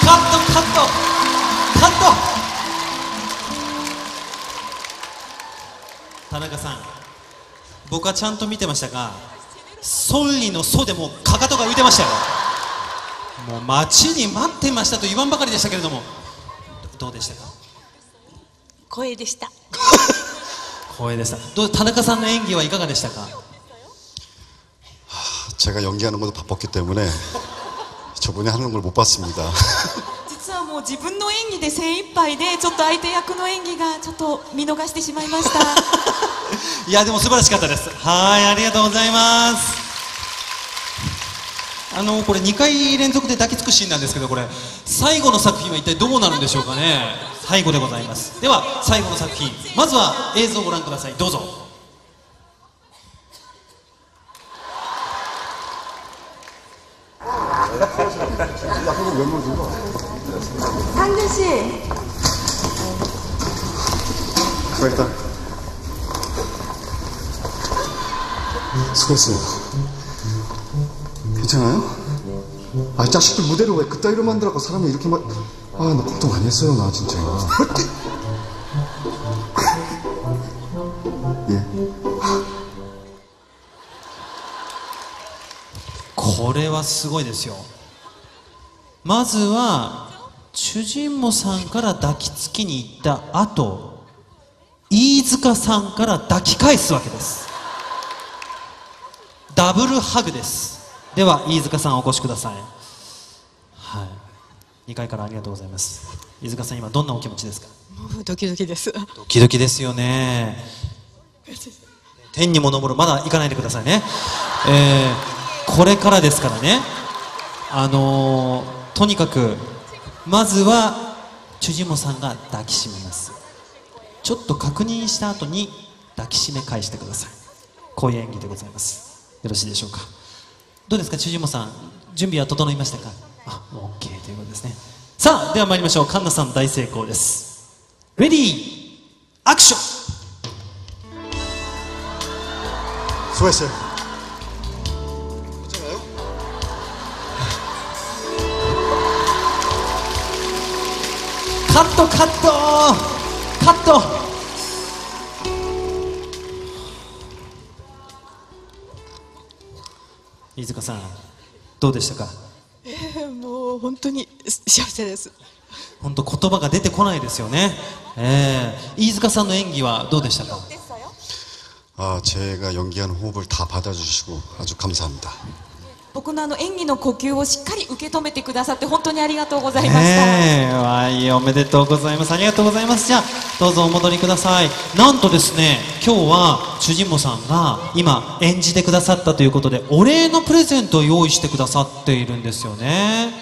컷! 田中さん、僕はちゃんと見てましたが、ソンリのソでもうかかとが浮いてましたよ。もう待ちに待ってましたと言わんばかりでしたけれども、どうでしたか？光栄でした。光栄でした。田中さんの演技はいかがでしたか？ 제가 연기하는 것도 바빴기 때문에 저분이 하는 걸 못 봤습니다. 実はもう自分の演技で精一杯でちょっと相手役の演技がちょっと見逃してしまいました。いやでも素晴らしかったです。はい、ありがとうございます。これ2回連続で抱きつくシーンなんですけど、これ最後の作品は一体どうなるんでしょうかね。最後でございます。では最後の作品、まずは映像をご覧ください。どうぞ。 상준 씨. 일단 수고했어요. 괜찮아요? 아, 자식들 무대를 왜 그따위로 만들어갖고 사람이 이렇게 막... 아, 나 걱정 많이 했어요, 나 진짜. 예. これはすごいですよ。まずはチュジンモさんから抱きつきに行った後、飯塚さんから抱き返すわけです。ダブルハグです。では飯塚さんお越しください。はい。2階からありがとうございます。飯塚さん、今どんなお気持ちですか？もうドキドキです。ドキドキですよね。天にも昇る、まだ行かないでくださいね。これからですからね。とにかくまずはチュジモさんが抱きしめます。ちょっと確認した後に抱きしめ返してください。こういう演技でございます。よろしいでしょうか。どうですか、チュジモさん、準備は整いましたか？もう OK ということですね。さあ、では参りましょう。カンナさん大成功です。レディーアクション。수고했어요. 괜찮아요? 카ットカットカット。飯塚さん、どうでしたか？もう本当に幸せです。本当言葉が出てこないですよね。飯塚さんの演技はどうでしたか？ 제가 연기하는 호흡을 다 받아주시고 아주 감사합니다. 僕の演技の呼吸をしっかり受け止めてくださって本当にありがとうございました。はい、おめでとうございます。ありがとうございます。じゃあどうぞお戻りください。なんとですね、今日はチュジモさんが今演じてくださったということで、お礼のプレゼントを用意してくださっているんですよね。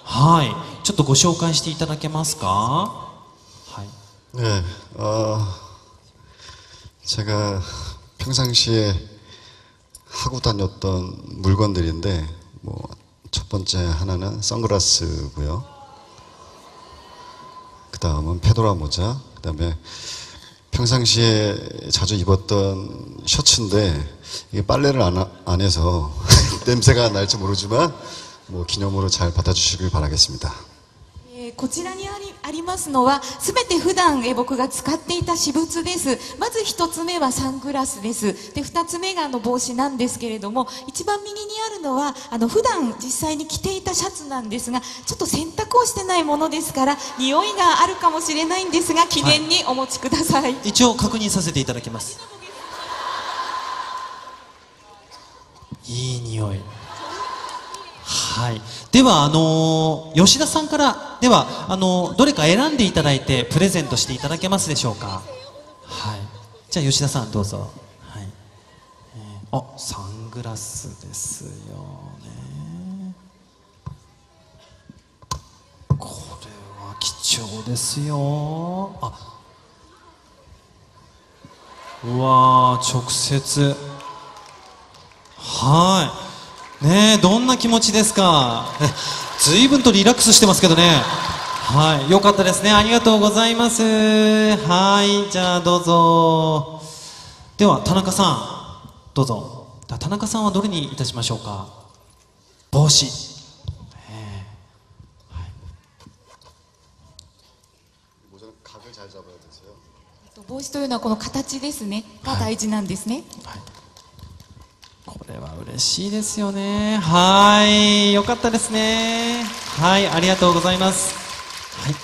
はい、ちょっとご紹介していただけますか？はい。 네, 제가 평상시에 하고 다녔던 물건들인데 뭐 첫 번째 하나는 선글라스고요. 그 다음은 페도라 모자. 그 다음에 평상시에 자주 입었던 셔츠인데 이게 빨래를 안 해서 냄새가 날지 모르지만 뭐 기념으로 잘 받아주시길 바라겠습니다. こちらにありますのは全て普段僕が使っていた私物です。まず一つ目はサングラスです。で二つ目が帽子なんですけれども、一番右にあるのは普段実際に着ていたシャツなんですが、ちょっと洗濯をしてないものですから匂いがあるかもしれないんですが、記念にお持ちください。一応確認させていただきます。いい匂い。はい、では吉田さんからではどれか選んでいただいてプレゼントしていただけますでしょうか？はい、じゃあ吉田さんどうぞ。はい、サングラスですよね。これは貴重ですよ。うわー、直接。はい、ねえ、どんな気持ちですか？随分とリラックスしてますけどね。はい、よかったですね。ありがとうございます。はい、じゃあどうぞ。では田中さんどうぞ。田中さんはどれにいたしましょうか？帽子。帽子というのはこの形ですねが大事なんですね。はい、これは嬉しいですよね。はい、よかったですね。はい、ありがとうございます。はい、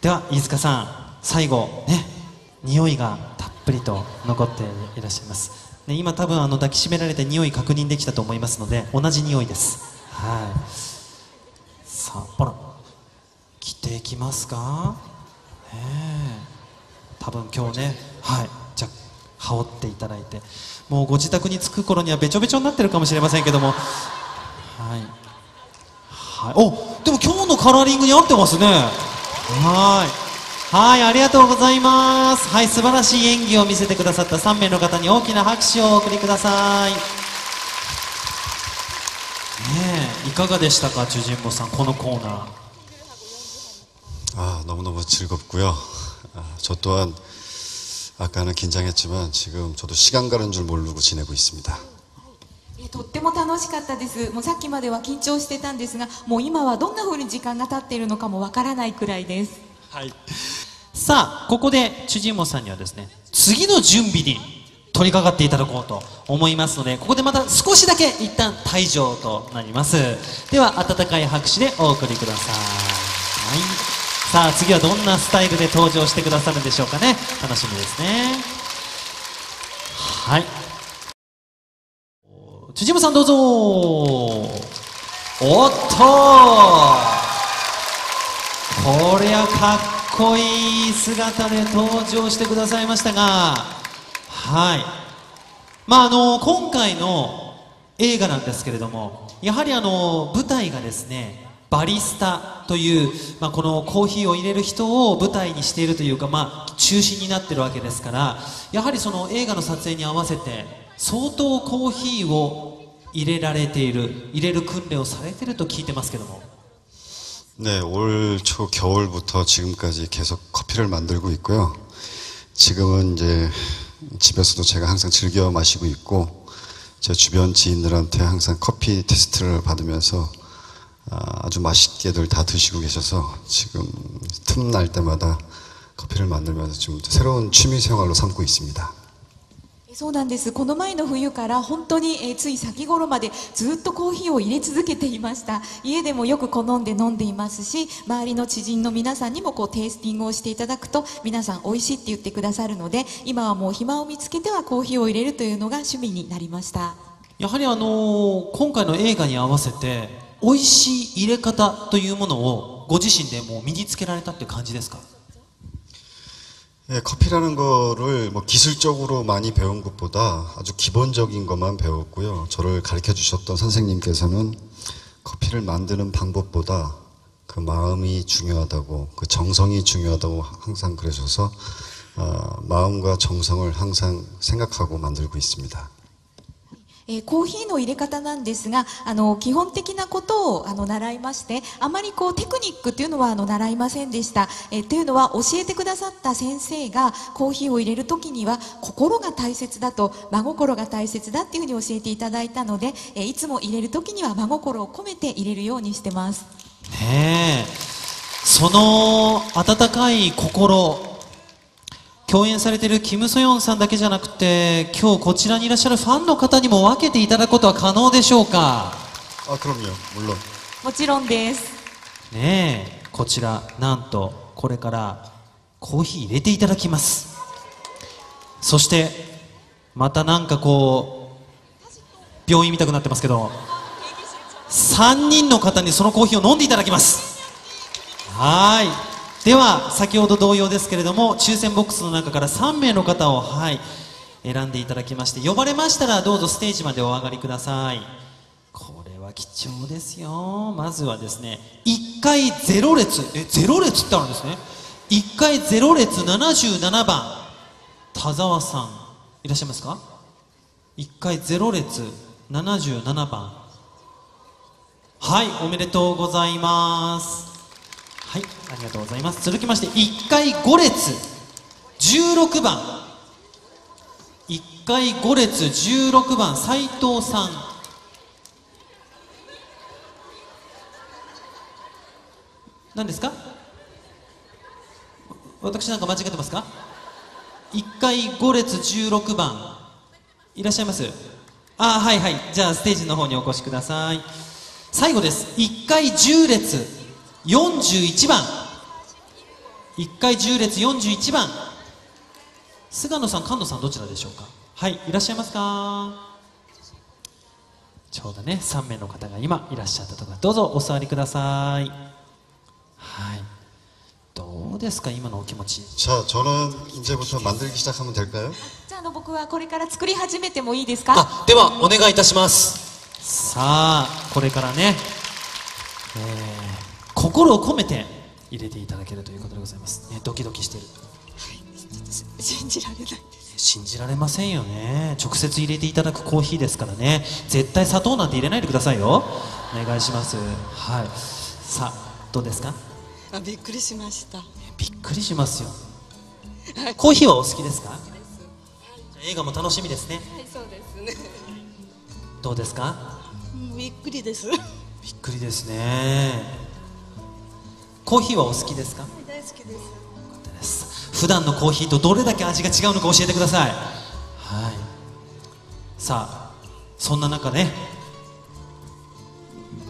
では飯塚さん、最後ね、匂いがたっぷりと残っていらっしゃいます、ね、今多分抱きしめられて匂い確認できたと思いますので、同じ匂いです。はい、さあ、着ていきますか？多分今日ね、はい、じゃあ羽織っていただいて、もうご自宅に着く頃にはべちょべちょになってるかもしれませんけども、はい、はい、でも今日のカラーリングに合ってますね。はい、ありがとうございます。はい、素晴らしい演技を見せてくださった3名の方に大きな拍手をお送りください。ねえ、いかがでしたか、チュジンボさん、このコーナー。 너무너무 즐겁고요. 저 또한 아까는 긴장했지만 지금 저도 시간 가는 줄 모르고 지내고 있습니다. とっても楽しかったです。もうさっきまでは緊張してたんですが、もう今はどんな風に時間が経っているのかもわからないくらいです。はい、さあここでチュジンモさんにはですね、次の準備に取り掛かっていただこうと思いますので、ここでまた少しだけ一旦退場となります。では温かい拍手でお送りください。はい、さあ次はどんなスタイルで登場してくださるんでしょうかね。楽しみですね。はい、チュジンモさんどうぞ。おっと、こりゃかっこいい姿で登場してくださいましたが、はい、今回の映画なんですけれども、やはり舞台がですね、バリスタという、このコーヒーを入れる人を舞台にしているというか、中心になっているわけですから、やはりその映画の撮影に合わせて相当コーヒーを入れられている、入れる訓練をされていると聞いてますけども。 네, 올 초 겨울부터 지금까지 계속 커피를 만들고 있고요. 지금은 이제 집에서도 제가 항상 즐겨 마시고 있고, 제 주변 지인들한테 항상 커피 테스트를 받으면서 아주 맛있게들 다 드시고 계셔서 지금 틈날 때마다 커피를 만들면서 좀 새로운 취미 생활로 삼고 있습니다. そうなんです。この前の冬から本当に、つい先頃までずっとコーヒーを入れ続けていました。家でもよく好んで飲んでいますし、周りの知人の皆さんにもテイスティングをしていただくと皆さん美味しいって言ってくださるので、今はもう暇を見つけてはコーヒーを入れるというのが趣味になりました。やはり今回の映画に合わせて美味しい入れ方というものをご自身でもう身につけられたって感じですか？ 예, 커피라는 거를 뭐 기술적으로 많이 배운 것보다 아주 기본적인 것만 배웠고요. 저를 가르쳐 주셨던 선생님께서는 커피를 만드는 방법보다 그 마음이 중요하다고, 그 정성이 중요하다고 항상 그러셔서 마음과 정성을 항상 생각하고 만들고 있습니다. コーヒーの入れ方なんですが、基本的なことを習いまして、あまりテクニックというのは習いませんでした。というのは教えてくださった先生がコーヒーを入れるときには心が大切だと、真心が大切だっていうふうに教えていただいたので、いつも入れるときには真心を込めて入れるようにしてます。ねえ、その温かい心、共演されているキム・ソヨンさんだけじゃなくて、今日こちらにいらっしゃるファンの方にも分けていただくことは可能でしょうか？ 그럼요, 물론. もちろんです。ねえ、こちらなんとこれからコーヒー入れていただきます。そしてまたなんか病院見たくなってますけど、3人の方にそのコーヒーを飲んでいただきます。はい、では先ほど同様ですけれども、抽選ボックスの中から3名の方を、選んでいただきまして、呼ばれましたらどうぞステージまでお上がりください。これは貴重ですよ。まずはですね、1階0列、0列ってあるんですね。1階0列77番、田沢さんいらっしゃいますか？1階0列77番。はい、おめでとうございます。はい、ありがとうございます。続きまして1階5列16番、1階5列16番斉藤さん。何ですか？私なんか間違ってますか？1階5列16番いらっしゃいます？はいはい、じゃあステージの方にお越しください。最後です。1階10列41番、1階10列41番、菅野さん、菅野さんどちらでしょうか？はい、いらっしゃいますか？ちょうどね、3名の方が今いらっしゃったところ、どうぞお座りください。はい、どうですか今のお気持ち。 자, 저는 이제부터 만들기 시작하면 될까요? じゃあ僕はこれから作り始めてもいいですか？ではお願いいたします。さあ、これからね、心を込めて入れていただけるということでございます、ね、ドキドキしている。信じられないです。信じられませんよね。直接入れていただくコーヒーですからね。絶対砂糖なんて入れないでくださいよ。お願いします。はい、さあどうですか？びっくりしました。びっくりしますよ。コーヒーはお好きですか？映画も楽しみですね。はい、そうですね。どうですか？びっくりです。びっくりですね。コーヒーはお好きですか？大好きです。よかったです。普段のコーヒーとどれだけ味が違うのか教えてください。はい。さあ、そんな中ね、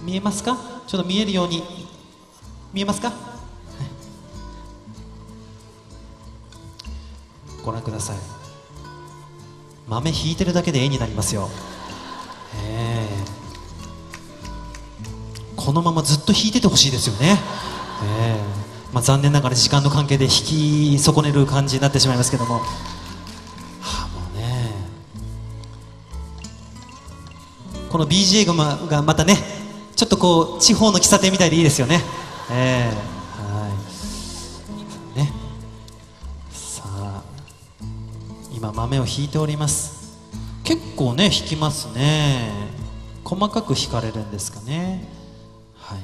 見えますか？ちょっと見えるように、見えますか？ご覧ください。豆引いてるだけで絵になりますよ。このままずっと弾いててほしいですよね。まあ、残念ながら時間の関係で弾き損ねる感じになってしまいますけども、もうね、この BGM がまたね、ちょっとこう地方の喫茶店みたいでいいですよね。はいね、さあ今豆を弾いております。結構ね弾きますね。細かく弾かれるんですかね。はい。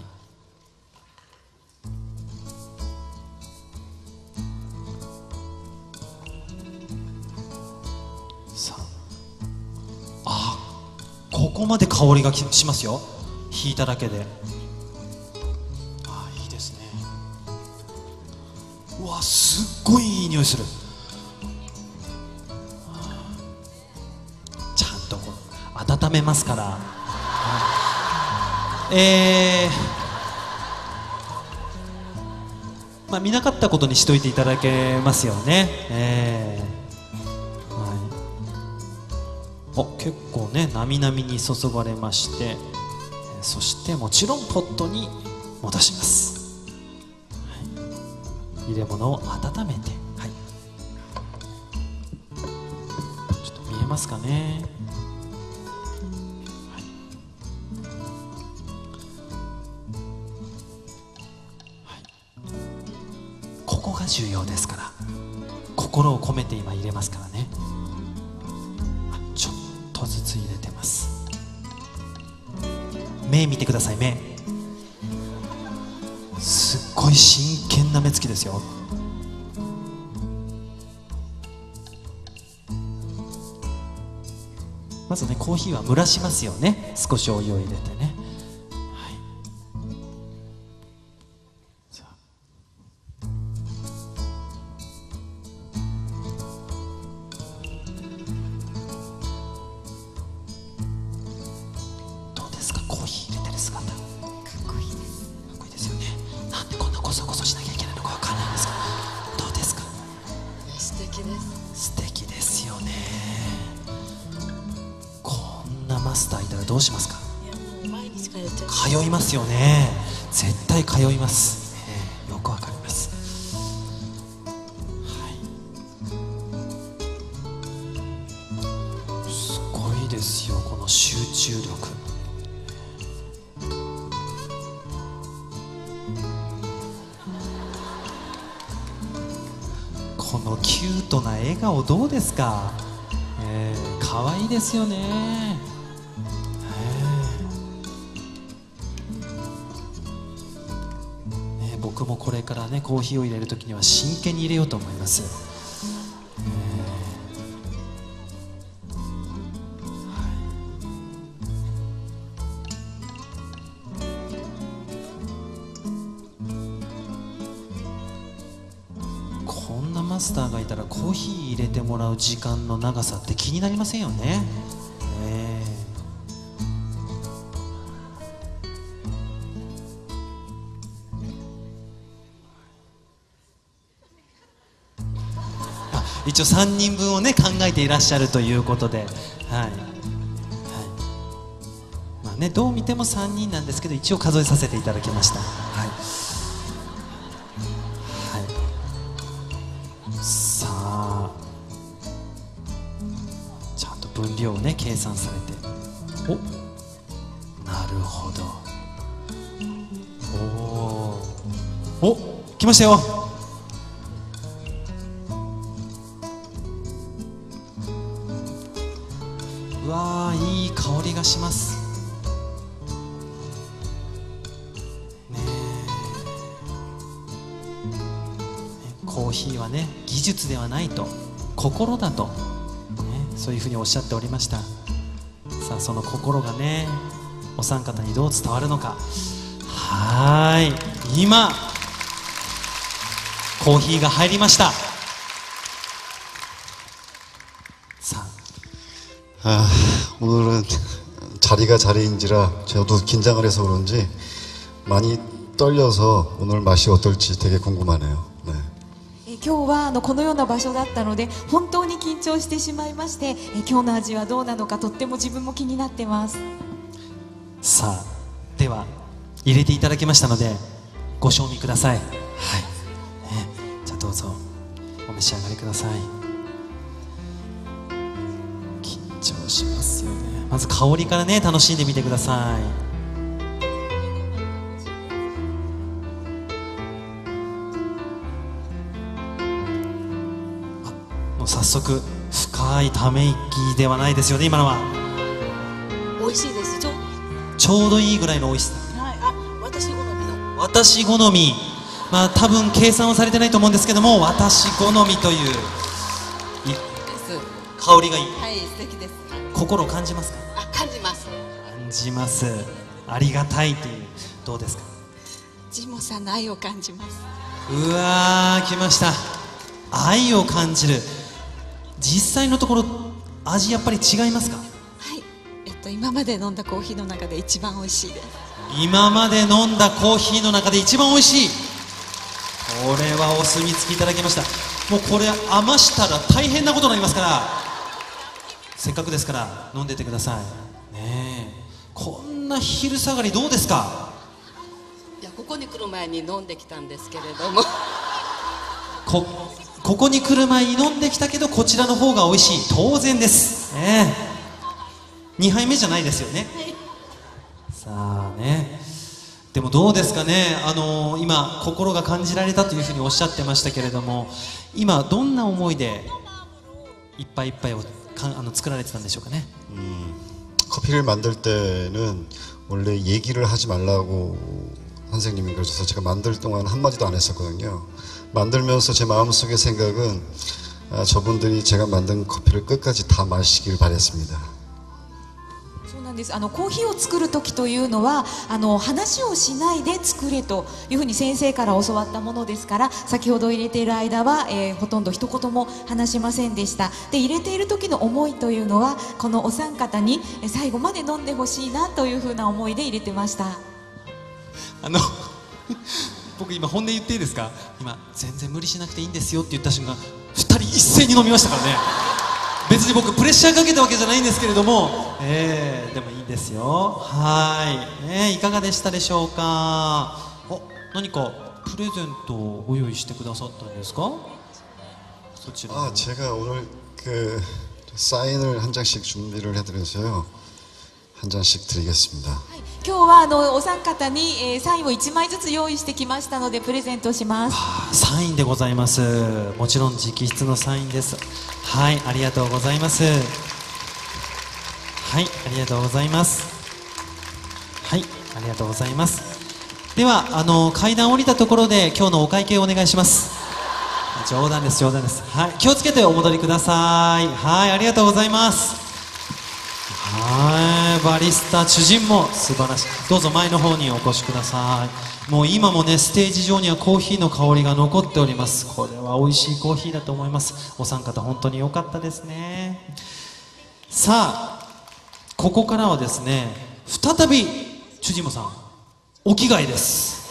さあ、ここまで香りがしますよ。弾いただけで。いいですね。うわ、すっごいいい匂いする。ちゃんとこう温めますから。まあ、見なかったことにしといていただけますよね。結構ね、なみなみに注がれまして、そしてもちろんポットに戻します。入れ物を温めて、はい、ちょっと見えますかね。ここが重要ですから、心を込めて今入れますからね。ちょっとずつ入れてます。目見てください。目すっごい真剣な目つきですよ。まずね、コーヒーは蒸らしますよね。少しお湯を入れてね。素敵ですよね。こんなマスターいたらどうしますか？毎日通っちゃう。通いますよね。絶対通います。よくわかります。はい。すごいですよ、この集中力。このキュートな笑顔どうですか？可愛いですよね。僕もこれからね、コーヒーを入れるときには真剣に入れようと思います。こんなマスターがいたらコーヒー入れてもらう時間の長さって気になりませんよね。一応3人分をね考えていらっしゃるということで、まあね、どう見ても3人なんですけど、一応数えさせていただきました。さあ、ちゃんと分量をね計算されて、なるほど。来ましたよ。うわー、いい香りがします。コーヒーはね、技術ではないと、心だと、そういうふうにおっしゃっておりました。さあ、その心がね、お三方にどう伝わるのか。今コーヒーが入りました。さあ、 오늘은 자리가 자리인지라 저도 긴장을 해서 그런지 많이 떨려서 오늘 맛이 어떨지 되게 궁금하네요. 네. 今日はこのような場所だったので本当に緊張してしまいまして、今日の味はどうなのかとっても自分も気になってます。さあ、では入れていただきましたのでご賞味ください。はい、ね、じゃあどうぞお召し上がりください。緊張しますよね。まず香りからね楽しんでみてください。もう早速深いため息ではないですよね今のは。美味しいです。ちょうどいいぐらいの美味しさ。はい、あ、私好みの。私好み、まあ多分計算はされてないと思うんですけども、私好みという香りがいい。はい、素敵です。心を感じますか？あ、感じます。感じます。ありがたいという。どうですか？ジモさんの愛を感じます。うわー、来ました。愛を感じる。実際のところ味やっぱり違いますか？はい、今まで飲んだコーヒーの中で一番美味しいです。今まで飲んだコーヒーの中で一番美味しい。これはお墨付きいただきました。もうこれ余したら大変なことになりますから、せっかくですから飲んでてくださいね。えこんな昼下がりどうですか？いや、ここに来る前に飲んできたんですけれどもここに来る前に飲んできたけどこちらの方が美味しい。当然ですね。2杯目じゃないですよね。さあね、でもどうですかね。今心が感じられたというふうにおっしゃってましたけれども、今どんな思いでいっぱいいっぱいを作られてたんでしょうかね。커피를 만들 때는 원래 얘기를 하지 말라고 선생님이 그러셔서 제가 만들 동안 한마디도 안 했었거든요. 만들면서 제 마음속의 생각은 저분들이 제가 만든 커피를 끝까지 다 마시길 바랬습니다. そうなんです。コーヒーを作る時というのは話をしないで作れというふうに先生から教わったものですから、先ほど入れている間は、ほとんど一言も話しませんでした。で、入れている時の思いというのはこのお三方に最後まで飲んでほしいなというふうな思いで入れてました。僕今本音言っていいですか？今全然無理しなくていいんですよって言った瞬間2人一斉に飲みましたからね。別に僕プレッシャーかけたわけじゃないんですけれども、でもいいですよ。はい、いかがでしたでしょうか？何かプレゼントをご用意してくださったんですか？そちら。제가 오늘 그 사인을 한 장씩 준비를 해드려서요. 한 장씩 드리겠습니다. 今日はお三方に、サインを1枚ずつ用意してきましたのでプレゼントします。サインでございます。もちろん直筆のサインです。はい、ありがとうございます。はい、ありがとうございます。はい、ありがとうございます。では階段降りたところで今日のお会計をお願いします。冗談です、冗談です。はい、気をつけてお戻りください。はい、ありがとうございます。はい、バリスタ主人も素晴らしい。どうぞ前の方にお越しください。もう今もね、ステージ上にはコーヒーの香りが残っております。これは美味しいコーヒーだと思います。お三方本当に良かったですね。さあ、ここからはですね、再び主人もさんお着替えです。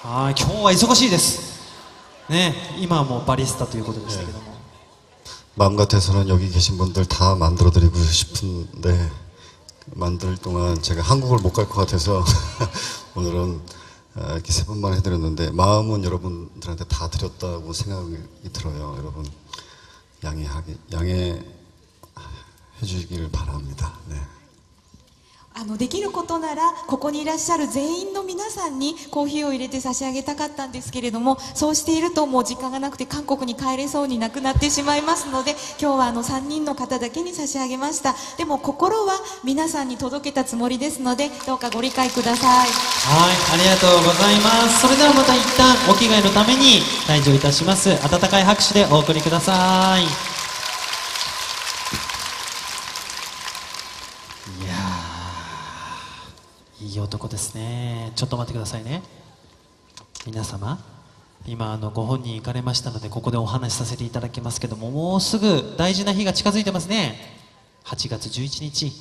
はい、今日は忙しいですね。今はもうバリスタということでしたけども、마음 같아서는 여기 계신 분들 다 만들어드리고 싶은데 만들 동안 제가 한국을 못 갈 것 같아서 오늘은 이렇게 세 분만 해드렸는데 마음은 여러분들한테 다 드렸다고 생각이 들어요. 여러분 양해해 주시기를 바랍니다. 네. できることならここにいらっしゃる全員の皆さんにコーヒーを入れて差し上げたかったんですけれども、そうしているともう時間がなくて韓国に帰れそうになくなってしまいますので、今日は3人の方だけに差し上げました。でも心は皆さんに届けたつもりですので、どうかご理解ください。はい、ありがとうございます。それではまた一旦お着替えのために退場いたします。温かい拍手でお送りください。いい男ですね。ちょっと待ってくださいね。皆様、今ご本人行かれましたのでここでお話しさせていただきますけども、もうすぐ大事な日が近づいてますね。8月11日、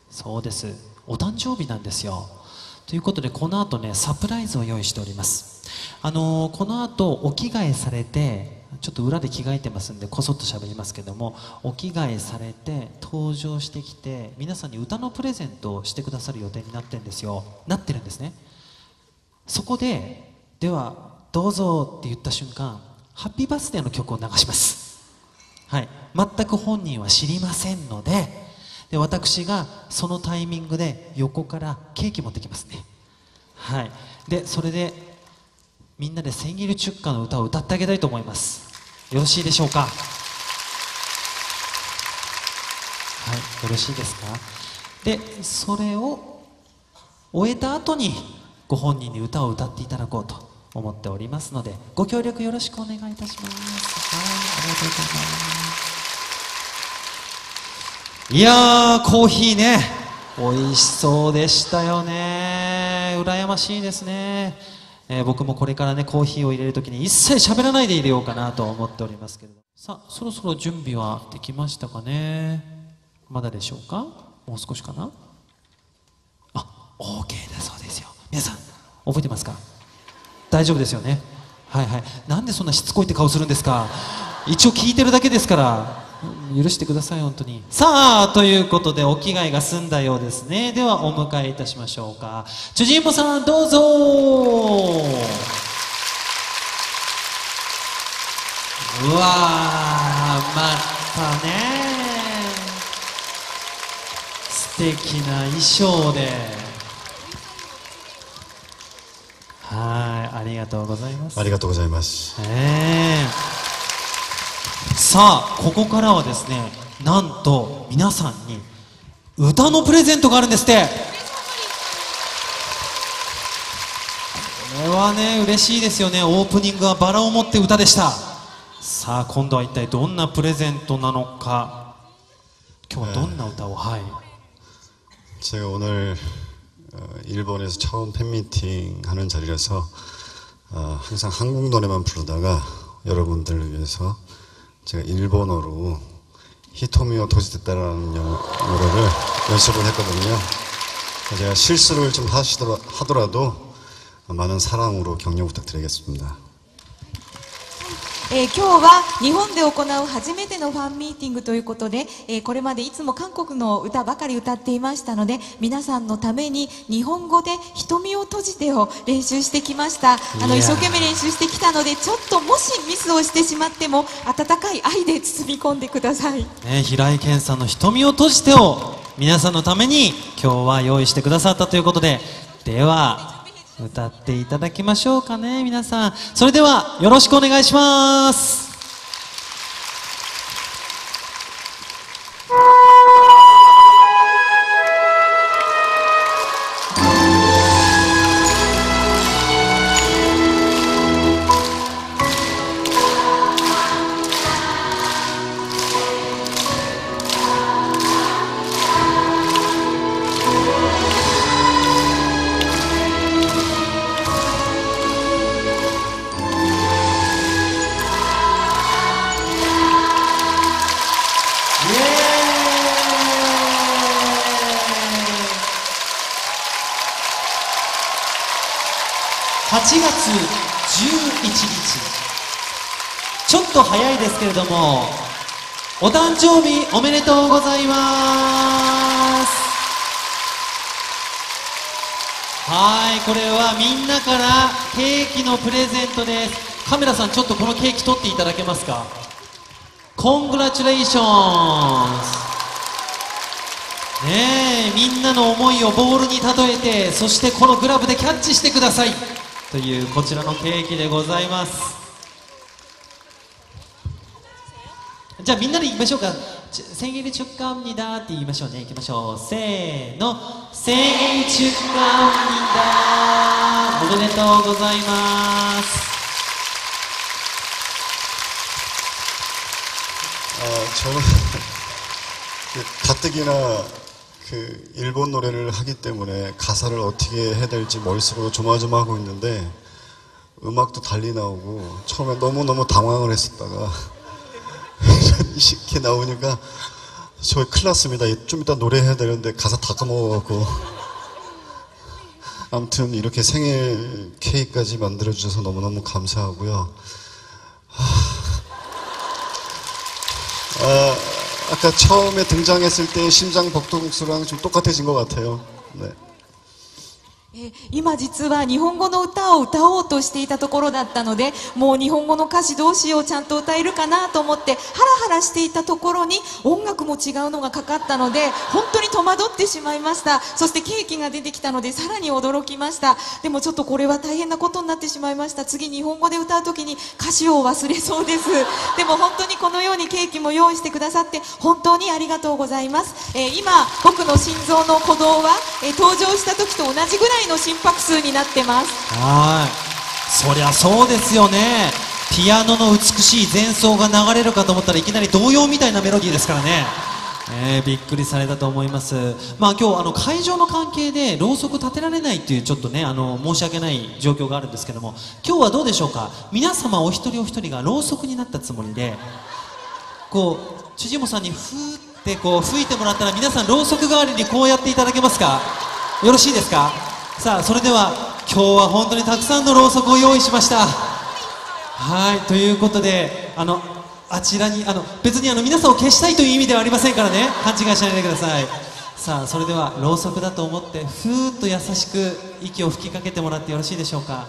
そうです、お誕生日なんですよ。ということでこの後ね、サプライズを用意しております。この後お着替えされてちょっと裏で着替えてますんでこそっと喋りますけども、お着替えされて登場してきて皆さんに歌のプレゼントをしてくださる予定になってるんですね。そこでではどうぞって言った瞬間、ハッピーバースデーの曲を流します。はい、全く本人は知りませんので、私がそのタイミングで横からケーキ持ってきますね。はい、でそれでみんなで千切りチュッカの歌を歌ってあげたいと思います。よろしいでしょうか。はい、よろしいですか。でそれを終えた後にご本人に歌を歌っていただこうと思っておりますので、ご協力よろしくお願いいたします。はい、ありがとうございます。いやー、コーヒーね、美味しそうでしたよね。羨ましいですね。僕もこれからね、コーヒーを入れるときに一切喋らないで入れようかなと思っておりますけれども。さあ、そろそろ準備はできましたかね。まだでしょうか。もう少しかな。あ、OK だそうですよ。皆さん、覚えてますか。大丈夫ですよね。はいはい。なんでそんなしつこいって顔するんですか。一応聞いてるだけですから。許してください、本当に。さあ、ということでお着替えが済んだようですね。ではお迎えいたしましょうか。チュジンボさん、どうぞ。うわー、またね、素敵な衣装で。はい、ありがとうございます。ありがとうございます。さあ、ここからはですね、なんと皆さんに歌のプレゼントがあるんですって。これはね、嬉しいですよね。オープニングはバラを持って歌でした。さあ、今度は一体どんなプレゼントなのか。今日はどんな歌を。はい。 제가 오늘 일본에서 처음 팬미팅 하는 자리라서 항상 한국 노래만 부르다가 여러분들을 위해서 제가 일본어로 히토미오 도지테타라는 노래를 연습을 했거든요. 제가 실수를 좀 하더라도 많은 사랑으로 격려 부탁드리겠습니다. 今日は日本で行う初めてのファンミーティングということで、これまでいつも韓国の歌ばかり歌っていましたので、皆さんのために日本語で瞳を閉じてを練習してきました。一生懸命練習してきたので、ちょっともしミスをしてしまっても温かい愛で包み込んでください。平井堅さんの瞳を閉じてを皆さんのために今日は用意してくださったということで、では歌っていただきましょうかね、皆さん。それではよろしくお願いします。8月11日、ちょっと早いですけれども、お誕生日おめでとうございます。はい、これはみんなからケーキのプレゼントです。カメラさん、ちょっとこのケーキ取っていただけますか。コングラチュレーションズ。ねえ、みんなの思いをボールに例えて、そしてこのグラブでキャッチしてくださいというこちらのケーキでございます。じゃあみんなでいきましょうか。千切りチュッカンニダーって言いましょうね。いきましょう。せーの。千切りチュッカンニダー。おめでとうございます。 저는 가뜩이나 그 일본 노래를 하기 때문에 가사를 어떻게 해야 될지 머릿속으로 조마조마하고 있는데 음악도 달리 나오고 처음에 너무너무 당황을 했었다가 이렇게 나오니까 저 큰일 났습니다. 좀 이따 노래해야 되는데 가사 다 까먹어갖고 아무튼 이렇게 생일 케이크까지 만들어주셔서 너무너무 감사하고요. 아까 처음에 등장했을 때 심장 박동수랑 좀 똑같아진 것 같아요. 네. 今実は日本語の歌を歌おうとしていたところだったので、もう日本語の歌詞どうしよう、ちゃんと歌えるかなと思ってハラハラしていたところに音楽も違うのがかかったので本当に戸惑ってしまいました。そしてケーキが出てきたのでさらに驚きました。でもちょっとこれは大変なことになってしまいました。次日本語で歌う時に歌詞を忘れそうです。でも本当にこのようにケーキも用意してくださって本当にありがとうございます。今僕の心臓の鼓動は、登場した時と同じぐらいの心拍数になってます。はい、そりゃそうですよね。ピアノの美しい前奏が流れるかと思ったらいきなり童謡みたいなメロディーですからね。びっくりされたと思います。まあ今日会場の関係でろうそく立てられないっていうちょっとね申し訳ない状況があるんですけども、今日はどうでしょうか。皆様お一人お一人がろうそくになったつもりでこう辻本さんにふーってこう吹いてもらったら皆さんろうそく代わりにこうやっていただけますか。よろしいですか。さあそれでは今日は本当にたくさんのろうそくを用意しました。はい、ということであちらに別に皆さんを消したいという意味ではありませんからね、勘違いしないでください。さあそれではろうそくだと思ってふーっと優しく息を吹きかけてもらってよろしいでしょうか。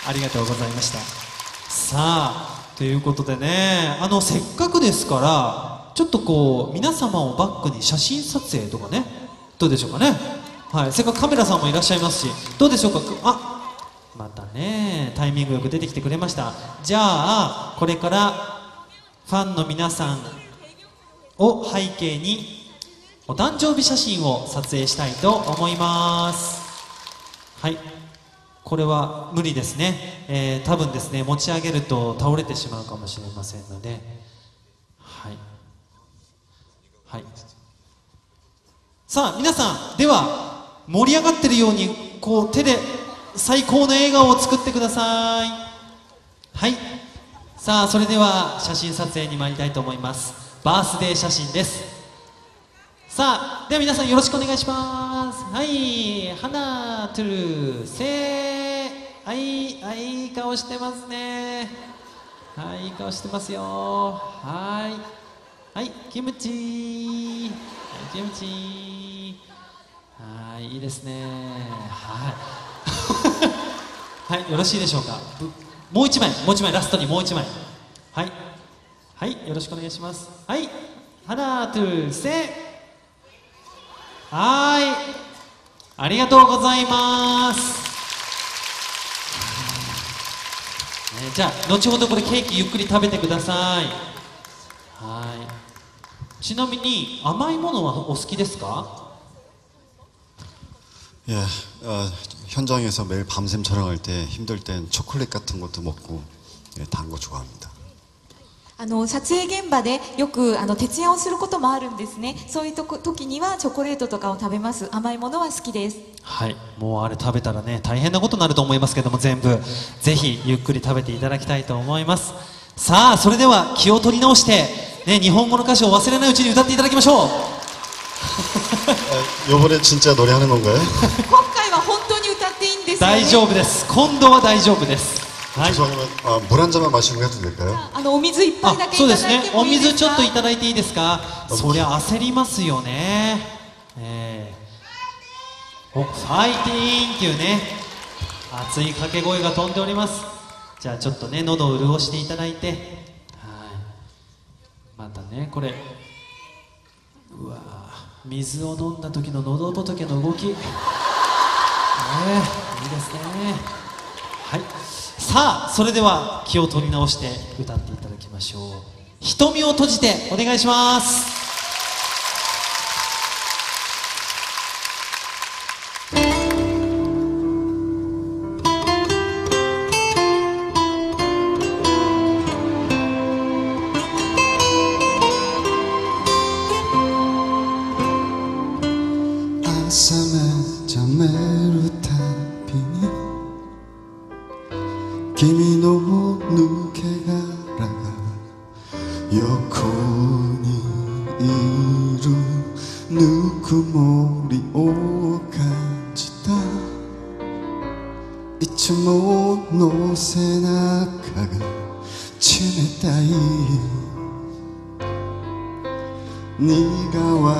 ありがとうございました。さあということでね、せっかくですからちょっとこう皆様をバックに写真撮影とかね、どうでしょうかね。はい、せっかくカメラさんもいらっしゃいますし、どうでしょうか。またねタイミングよく出てきてくれました。じゃあこれからファンの皆さんを背景にお誕生日写真を撮影したいと思います。はい、これは無理ですね。多分ですね持ち上げると倒れてしまうかもしれませんので、はいはい、さあ皆さんでは盛り上がってるようにこう手で最高の笑顔を作ってください。はい、さあそれでは写真撮影に参りたいと思います。バースデー写真です。さあでは皆さんよろしくお願いします。はい、花トゥルセー、いい顔してますね。はい、いい顔してますよ。はい、キムチ、キムチ、はい、いいですね。はいはい、よろしいでしょうか。もう一枚ラストにもう一枚。はい、はい、よろしくお願いします。はい、花トゥセ、はい、ありがとうございます。じゃあ後ほどこれケーキゆっくり食べてください。はい、ちなみに甘いものはお好きですか。예, 현장에서 매일 밤샘 촬영할 때 힘들 땐 초콜릿 같은 것도 먹고 단 거 좋아합니다. 撮影現場でよく徹夜をすることもあるんですね。そういう時にはチョコレートとかを食べます。甘いものは好きです。はい、もうあれ食べたらね大変なことになると思いますけども、全部ぜひゆっくり食べていただきたいと思います。さあそれでは気を取り直して、ね、日本語の歌詞を忘れないうちに歌っていただきましょう。요번에 진짜 노래하는 건가요? 今回は本当に歌っていいんですよね。大丈夫です。今度は大丈夫です。죄송하지만 물 한 잔만 마시고 해도 될까요? お水一杯だけいただいてもいいですか。そうですね。お水ちょっといただいていいですか。そりゃ焦りますよね。ファイティーンっていうね熱い掛け声が飛んでおります。じゃあちょっとね喉を潤していただいて、はい、またねこれうわ水を飲んだ時の喉仏の動き、いいですね。はい、さあそれでは気を取り直して歌っていただきましょう。瞳を閉じてお願いします。朝目覚めるたびに君の抜け殻が横にいるぬくもりを感じた。いつもの背中が冷たい苦笑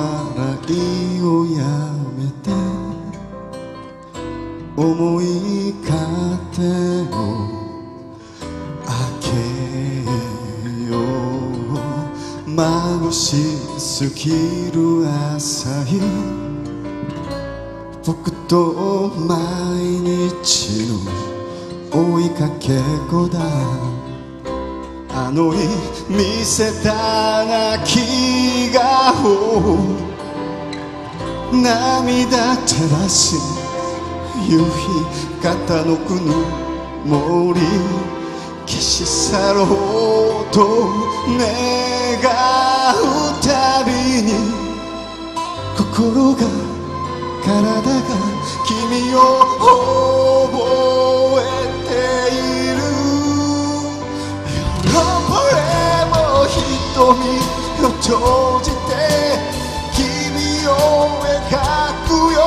いをやめて思い方を開けよう眩しすぎる朝日僕と毎日の追いかけ子だあの日見せた泣き顔涙照らし夕日肩のくぬもり消し去ろうと願うたびに心が体が君を覚えている夜れも瞳を閉じて君を描くよ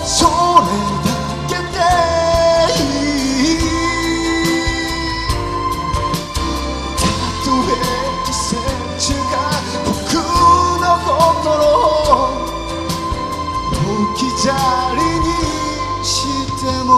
それだけでいいたとえ季節が僕の心を置き去りにしても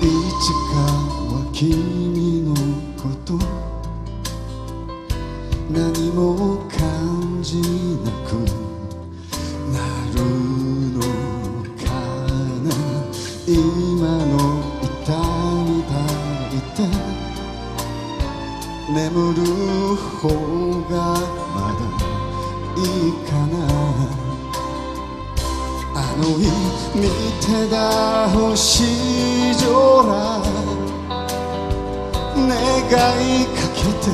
いつかは君のこと何も感じなくなるのかな今の痛み抱いて眠る方がまだいいかなあの日見てた星空願いかけて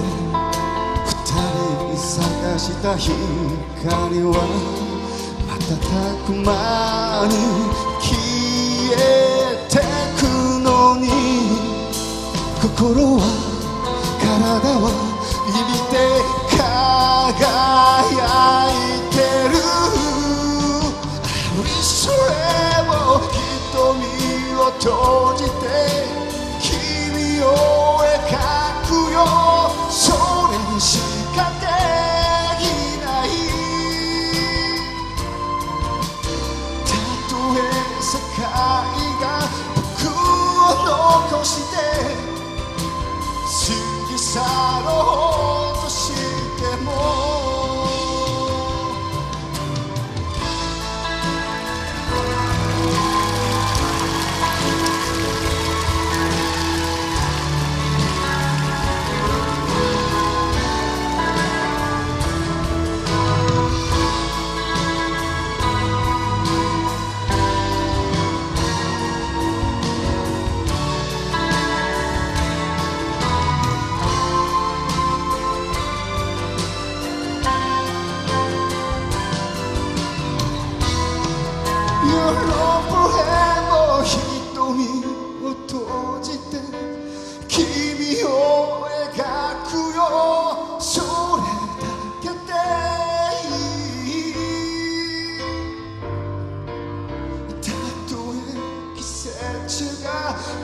二人探した光は瞬く間に消えてくのに心は体は日々で輝いてるそれも瞳を閉じて君を描くよそれしかできないたとえ世界が僕を残して過ぎ去ろうとしても閉じて君を描くよそれだけでいいたとえ季節が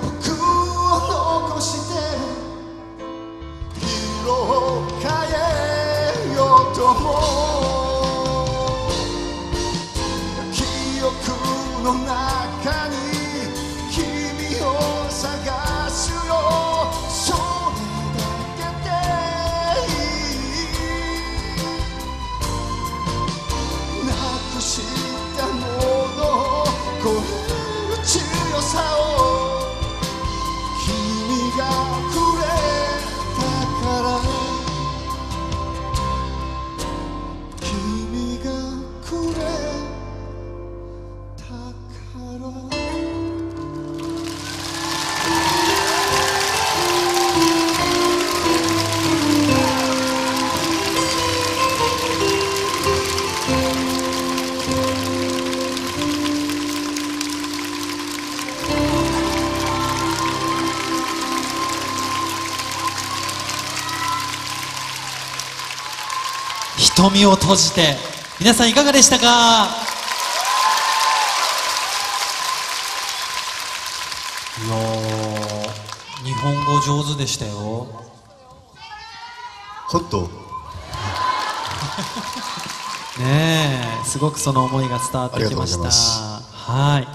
僕を残して色を変えようとも記憶の中に君を探すよそれだけでいいなくしたものを超える強さを君がくれたから君がくれたから瞳を閉じて、皆さんいかがでしたか？いやー、日本語上手でしたよ。本当ねえ、すごくその思いが伝わってきました。はい。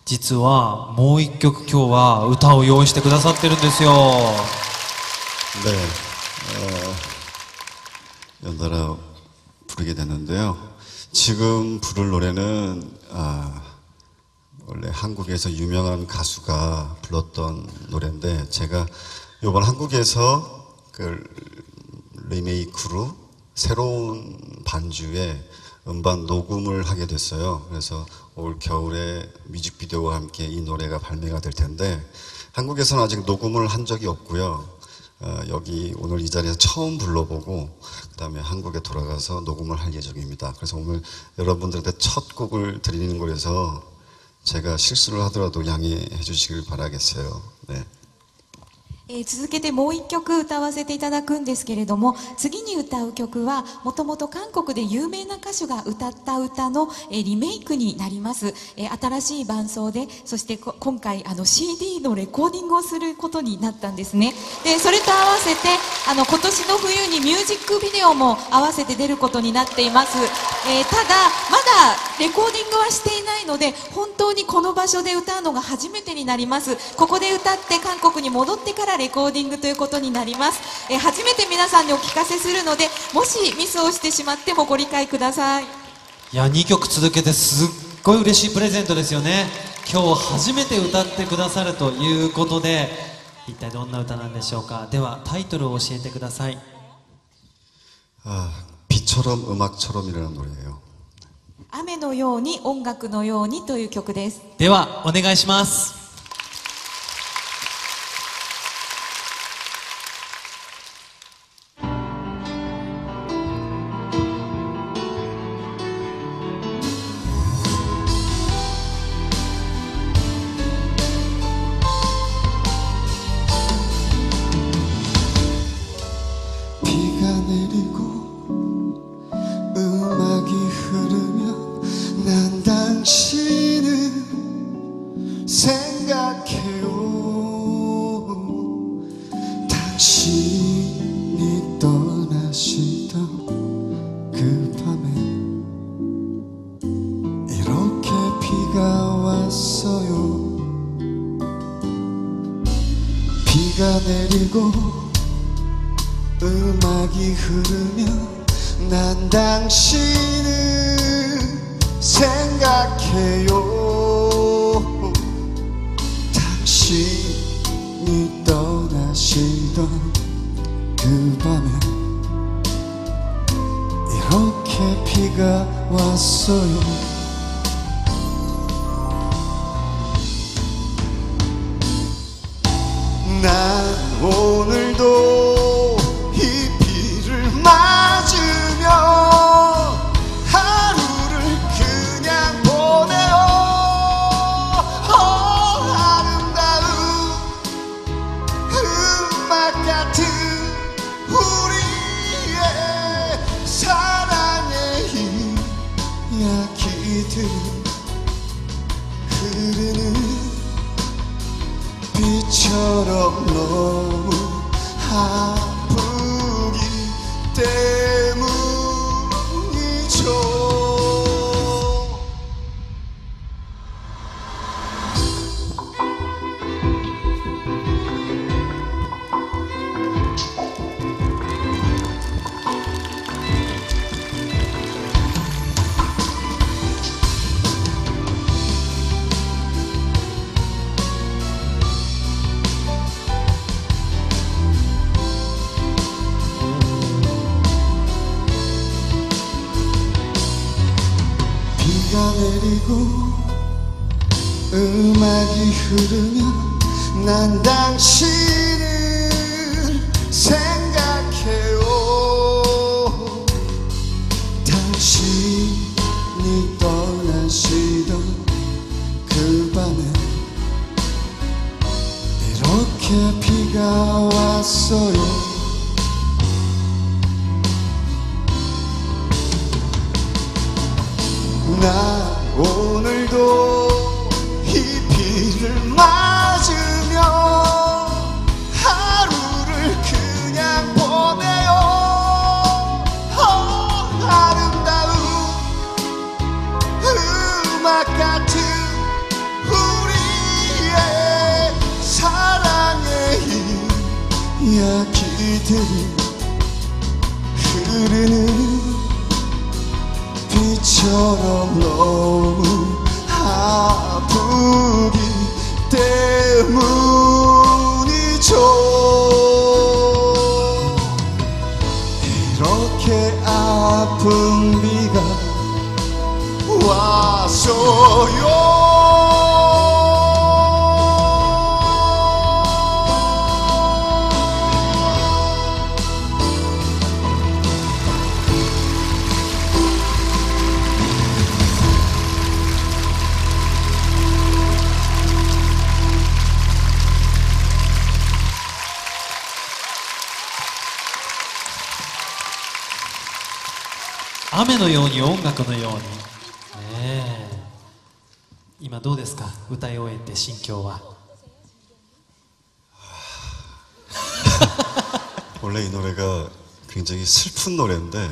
実はもう一曲今日は歌を用意してくださってるんですよ。 네, 연달아 부르게 됐는데요. 지금 부를 노래는 원래 한국에서 유명한 가수가 불렀던 노래인데 제가 이번 한국에서 그 리메이크로 새로운 반주에 음반 녹음을 하게 됐어요. 그래서 올 겨울에 뮤직비디오와 함께 이 노래가 발매가 될 텐데 한국에서는 아직 녹음을 한 적이 없고요. 여기 오늘 이 자리에서 처음 불러보고 그 다음에 한국에 돌아가서 녹음을 할 예정입니다. 그래서 오늘 여러분들한테 첫 곡을 드리는 거라서 제가 실수를 하더라도 양해해 주시길 바라겠어요. 네. 続けてもう一曲歌わせていただくんですけれども、次に歌う曲はもともと韓国で有名な歌手が歌った歌のリメイクになります。新しい伴奏で、そして今回CD のレコーディングをすることになったんですね。でそれと合わせて今年の冬にミュージックビデオも合わせて出ることになっています。ただまだレコーディングはしていないので、本当にこの場所で歌うのが初めてになります。ここで歌って韓国に戻ってからレコーディングということになります。初めて皆さんにお聞かせするので、もしミスをしてしまってもご理解ください。いや、2曲続けてすっごい嬉しいプレゼントですよね。今日初めて歌ってくださるということで、一体どんな歌なんでしょうか。ではタイトルを教えてください。비처럼 음악처럼이라는 노래예요. 雨のように音楽のようにという曲です。ではお願いします。당신이 떠나시던 그 밤에 이렇게 비가 왔어요. 비가 내리고 음악이 흐르면 난 당신을 생각해요. 당신이 떠나시던 그 밤에 이렇게 비가 왔어요. 난 오늘도 이 비를 맞으며 하루를 그냥 보내요. 아름다운 음악 같은 우리의 사랑의 이야기들 흐르는 비처럼 너무 아프기 때문이죠. 비가 내리고 음악이 흐르면 난 당신을 생각해요. 당신이 떠나시던 그 밤에 이렇게 비가 왔어요. 오늘도 이 비를 맞으며 하루를 그냥 보내요. 아름다운 음악 같은 우리의 사랑의 이야기들이 흐르는 빛처럼 너무 아프기 때문이죠. 이렇게 아픈 비가 왔어요.雨のように音楽のように、ねえ、今どうですか、歌い終えて心境は。 원래 이 노래가 굉장히 슬픈 노래인데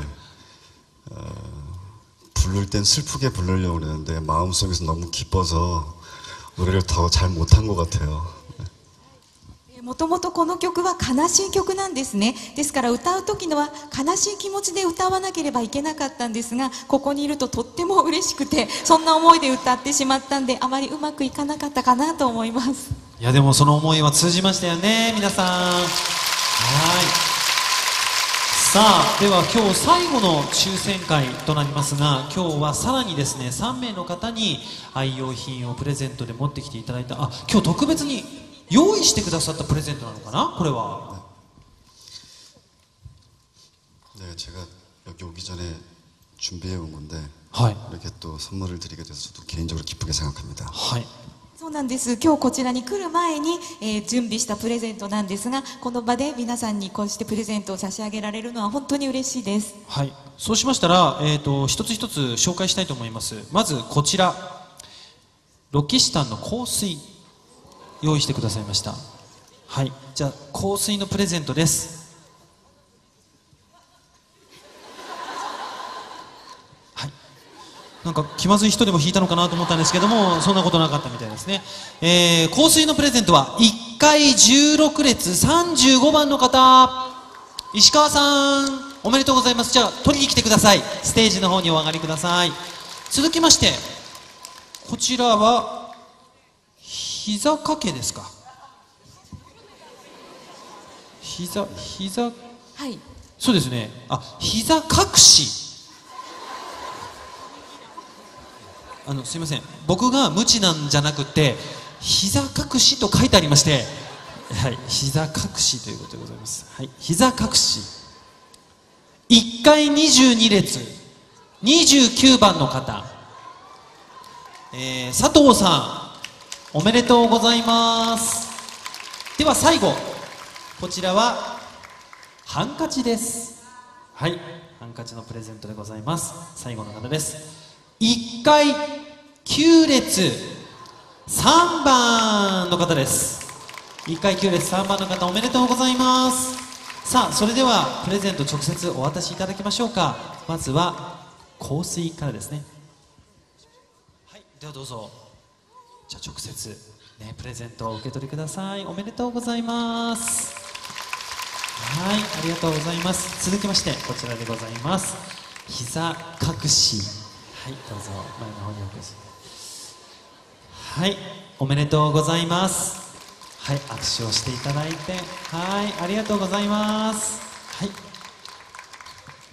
부를 땐 슬프게 부르려고 그랬는데 마음속에서 너무 기뻐서 노래를 더 잘 못한 것 같아요. もともとこの曲は悲しい曲なんですね。ですから歌う時のは悲しい気持ちで歌わなければいけなかったんですが、ここにいるととっても嬉しくて、そんな思いで歌ってしまったんで、あまりうまくいかなかったかなと思います。いやでもその思いは通じましたよね、皆さん。はい。さあ、では今日最後の抽選会となりますが、今日はさらにですね、3名の方に愛用品をプレゼントで持ってきていただいた、今日特別に用意してくださったプレゼントなのかな、これは。 네, 제가 여기 오기 전에 준비해 온 건데 네. 이렇게 또 선물을 드리게 돼서 저도 개인적으로 기쁘게 생각합니다. 네. そうなんです。今日こちらに来る前に、準備したプレゼントなんですが、この場で皆さんにこうしてプレゼントを差し上げられるのは本当に嬉しいです。はい。そうしましたら、一つ一つ紹介したいと思います。まずこちら、ロキシタンの香水用意してくださいました。はい。じゃあ香水のプレゼントです。なんか気まずい人でも弾いたのかなと思ったんですけども、そんなことなかったみたいですね。香水のプレゼントは1階16列35番の方、石川さん、おめでとうございます。じゃあ取りに来てください。ステージの方にお上がりください。続きましてこちらは膝掛けですか。膝、はい、そうですね。膝隠し。すいません、僕が無知なんじゃなくて膝隠しと書いてありまして、はい、膝隠しということでございます。はい、膝隠し1階22列29番の方、佐藤さん、おめでとうございます。では最後、こちらはハンカチです。はい、ハンカチのプレゼントでございます。最後の方です。1階9列3番の方です。1階9列3番の方、おめでとうございます。さあ、それではプレゼント直接お渡しいただきましょうか。まずは香水からですね。はい、ではどうぞ。じゃあ直接ね、プレゼントを受け取りください。おめでとうございます。はい、ありがとうございます。続きましてこちらでございます。膝隠し。はい、どうぞ前の方にお越し。はい、おめでとうございます。はい、握手をしていただいて、はい、ありがとうございます。はい、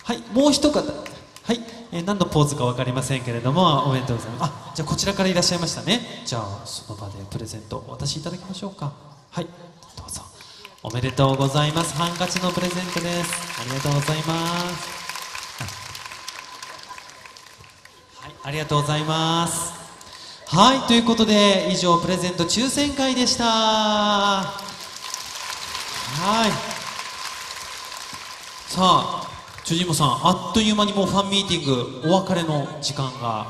はい、もう一方、はい、何のポーズか分かりませんけれども、おめでとうございます。じゃあこちらからいらっしゃいましたね。じゃあその場でプレゼントお渡しいただきましょうか。はい、どうぞ。おめでとうございます。ハンカチのプレゼントです。ありがとうございます。ありがとうございます。はい、ということで以上プレゼント抽選会でした。はい。さあ、チョジモさん、あっという間にもうファンミーティングお別れの時間が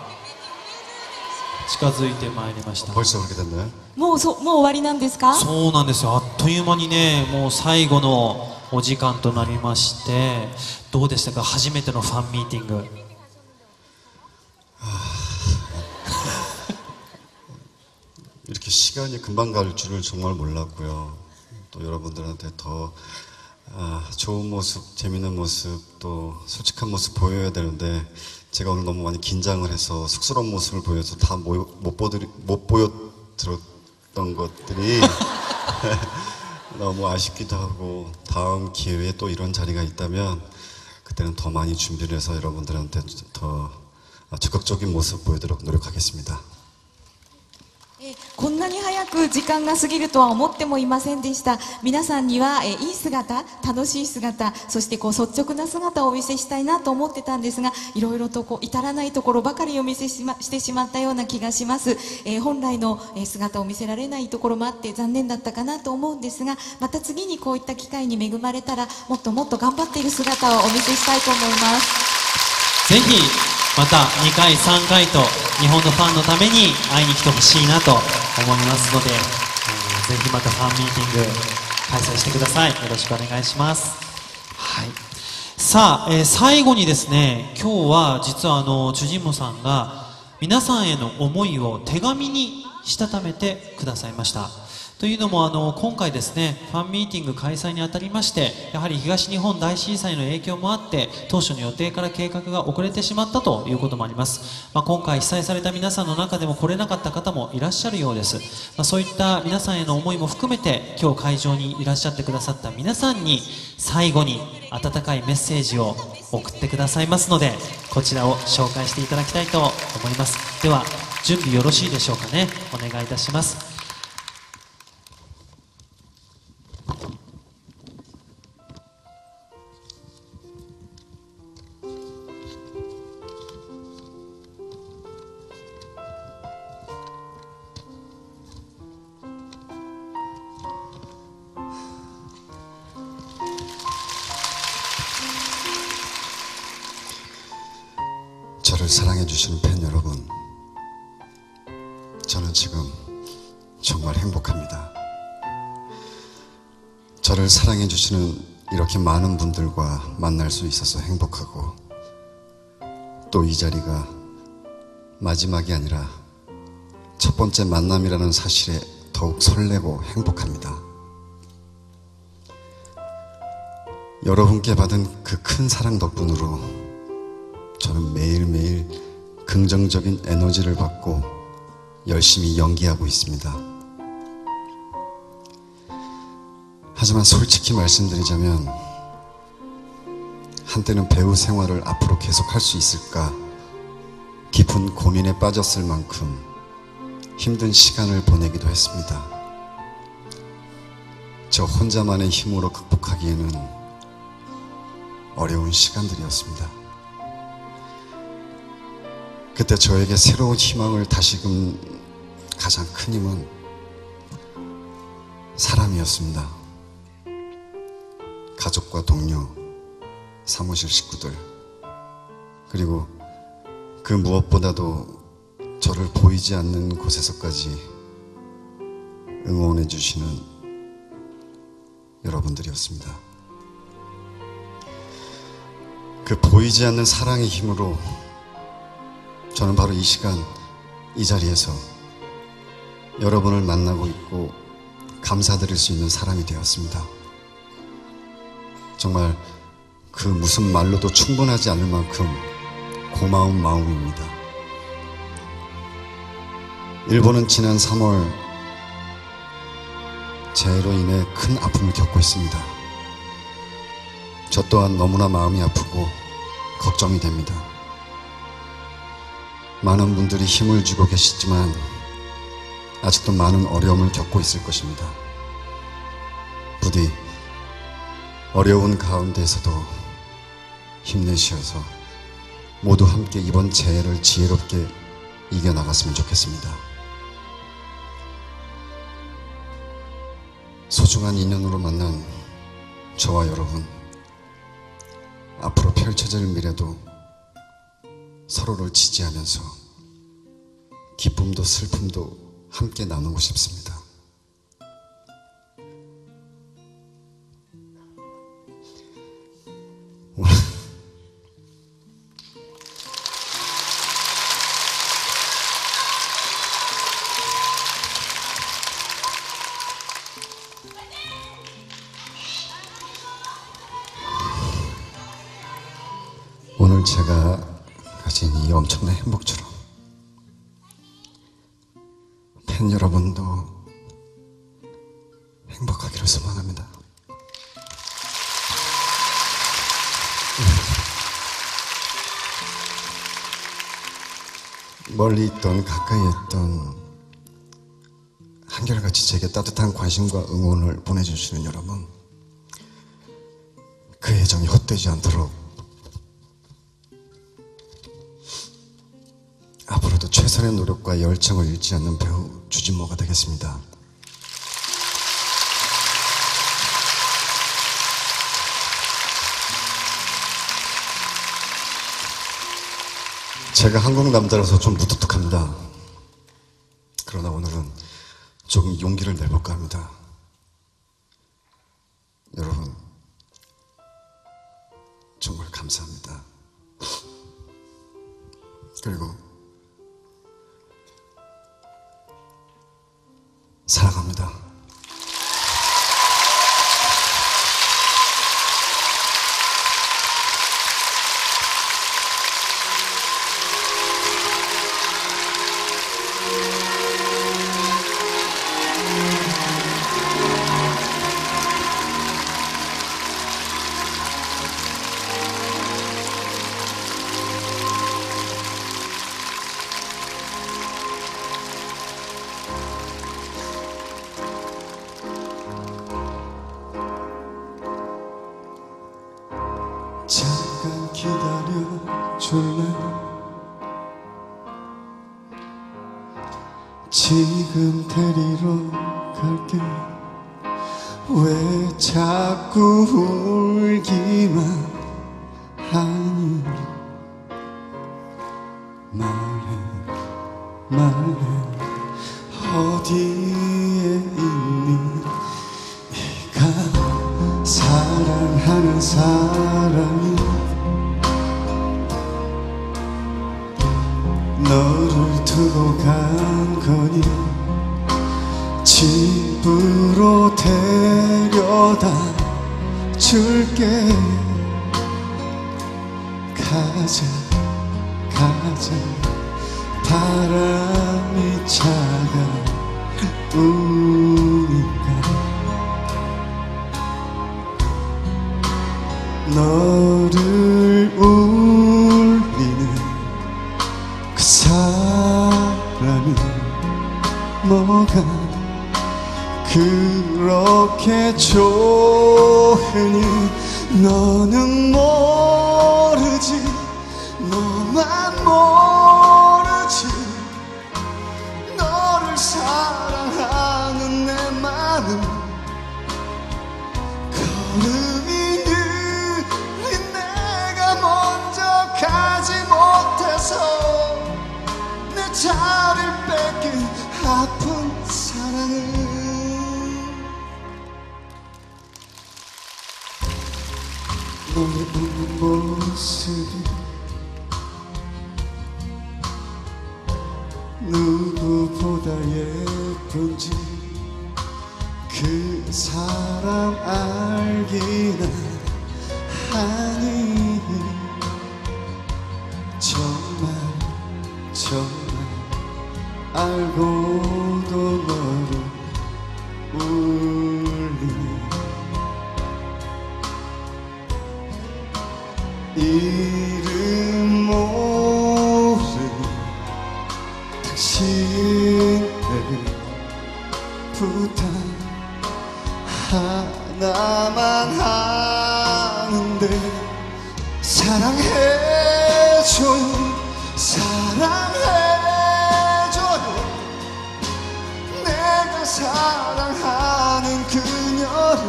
近づいてまいりました。 벌써 그렇게 됐나요? もう終わりなんですか？そうなんですよ。あっという間にね、もう最後のお時間となりまして、どうでしたか、初めてのファンミーティング。 이렇게 시간이 금방 갈 줄을 정말 몰랐고요. 또 여러분들한테 더 좋은 모습, 재밌는 모습, 또 솔직한 모습 보여야 되는데 제가 오늘 너무 많이 긴장을 해서 쑥스러운 모습을 보여서 다 못 보여드렸던 것들이 너무 아쉽기도 하고, 다음 기회에 또 이런 자리가 있다면 그때는 더 많이 준비를 해서 여러분들한테 더 적극적인 모습 보여드리도록 노력하겠습니다. こんなに早く時間が過ぎるとは思ってもいませんでした。皆さんにはいい姿、楽しい姿、そして率直な姿をお見せしたいなと思ってたんですが、いろいろと至らないところばかりお見せしてしまったような気がします。本来の姿を見せられないところもあって残念だったかなと思うんですが、また次にこういった機会に恵まれたらもっともっと頑張っている姿をお見せしたいと思います。ぜひまた2回3回と日本のファンのために会いに来てほしいなと思いますので、ぜひまたファンミーティング開催してください。よろしくお願いします。はい、さあ、最後にですね、今日は実はチュジンモさんが皆さんへの思いを手紙にしたためてくださいました。というのも今回ですね、ファンミーティング開催にあたりまして、やはり東日本大震災の影響もあって当初の予定から計画が遅れてしまったということもあります。今回被災された皆さんの中でも来れなかった方もいらっしゃるようです。そういった皆さんへの思いも含めて、今日会場にいらっしゃってくださった皆さんに最後に温かいメッセージを送ってくださいますので、こちらを紹介していただきたいと思います。では準備よろしいでしょうかね。お願いいたします。저를 사랑해주시는 팬 여러분, 저는 지금 정말 행복합니다. 저를 사랑해주시는 이렇게 많은 분들과 만날 수 있어서 행복하고, 또 이 자리가 마지막이 아니라 첫 번째 만남이라는 사실에 더욱 설레고 행복합니다. 여러분께 받은 그 큰 사랑 덕분으로 저는 매일매일 긍정적인 에너지를 받고 열심히 연기하고 있습니다. 하지만 솔직히 말씀드리자면, 한때는 배우 생활을 앞으로 계속할 수 있을까 깊은 고민에 빠졌을 만큼 힘든 시간을 보내기도 했습니다. 저 혼자만의 힘으로 극복하기에는 어려운 시간들이었습니다. 그때 저에게 새로운 희망을 다시금 가장 큰 힘은 사람이었습니다. 가족과 동료, 사무실 식구들, 그리고 그 무엇보다도 저를 보이지 않는 곳에서까지 응원해 주시는 여러분들이었습니다. 그 보이지 않는 사랑의 힘으로 저는 바로 이 시간, 이 자리에서 여러분을 만나고 있고 감사드릴 수 있는 사람이 되었습니다. 정말 그 무슨 말로도 충분하지 않을 만큼 고마운 마음입니다. 일본은 지난 3월 재해로 인해 큰 아픔을 겪고 있습니다. 저 또한 너무나 마음이 아프고 걱정이 됩니다. 많은 분들이 힘을 주고 계시지만 아직도 많은 어려움을 겪고 있을 것입니다. 부디 어려운 가운데에서도 힘내셔서 모두 함께 이번 재해를 지혜롭게 이겨나갔으면 좋겠습니다. 소중한 인연으로 만난 저와 여러분, 앞으로 펼쳐질 미래도 서로를 지지하면서 기쁨도 슬픔도 함께 나누고 싶습니다. 오늘 제가 가진 이 엄청난 행복처럼 팬 여러분도 행복하기를 소망합니다. 멀리 있던 가까이 있던 한결같이 제게 따뜻한 관심과 응원을 보내주시는 여러분, 그 애정이 헛되지 않도록 앞으로도 최선의 노력과 열정을 잃지 않는 배우 주진모가 되겠습니다. 제가 한국 남자라서 좀 무뚝뚝합니다. 그러나 오늘은 조금 용기를 내볼까 합니다. 여러분, 정말 감사합니다. 그리고 사랑합니다. 잠깐 기다려줄래? 지금 데리러 갈게. 왜 자꾸 울기만 하니? 말해 어디에 있니? 네가 사랑하는 사람이 너를 두고 간 거니? 집으로 데려다 줄게. 가자 바람이 차가우니까 너를 울리는 그 사람이 뭐가 그렇게 좋으니? 너는 모르지, 너만 모르지. 너를 사랑하는 내 마음 걸음이 느린 내가 먼저 가지 못해서 내 자리를 뺏긴 아픈 사랑을 너의 웃는 모습이 누구보다 예쁜지 그 사람 알기나 하니? 정말 알고도 너를 울리니? 이름 모르는 당신에게 부탁 하나만 하는데 사랑해줘요. 내가 사랑하는 그녀를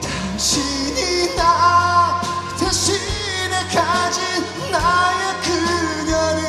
당신이 나 대신에 가진 나의 그녀를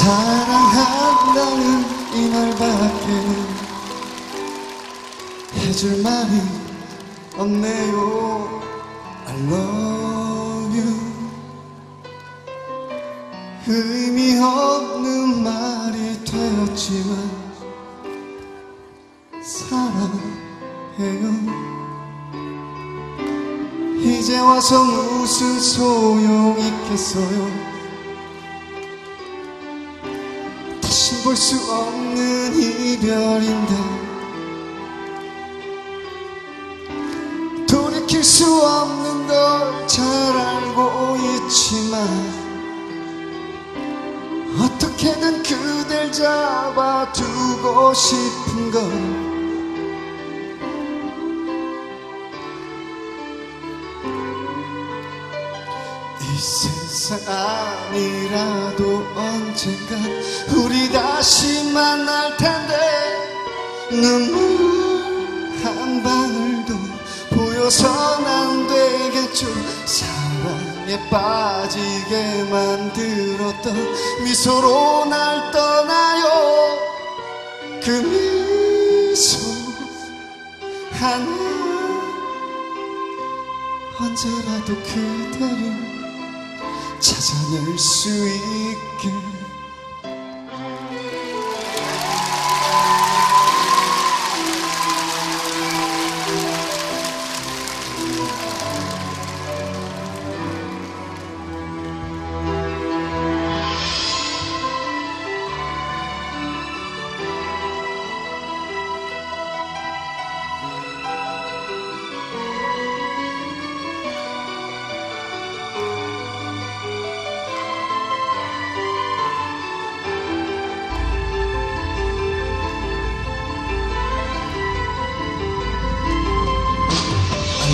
사랑한다는 이 말밖에 해줄 말이 없네요. I love you. 의미 없는 말이 되었지만 사랑해요. 이제 와서 무슨 소용 있겠어요. 다시 볼 수 없는 이별인데 돌이킬 수 없는 걸 잘 알고 있지만 어떻게든 그댈 잡아두고 싶은 걸. 이 세상 아니라도 언젠가 우리 다시 만날 텐데 눈물 한 방울도 보여선 안 되겠죠. 사랑에 빠지게 만들었던 미소로 날 떠나요. 그 미소 하나 언제라도 그대를 찾아낼 수 있게.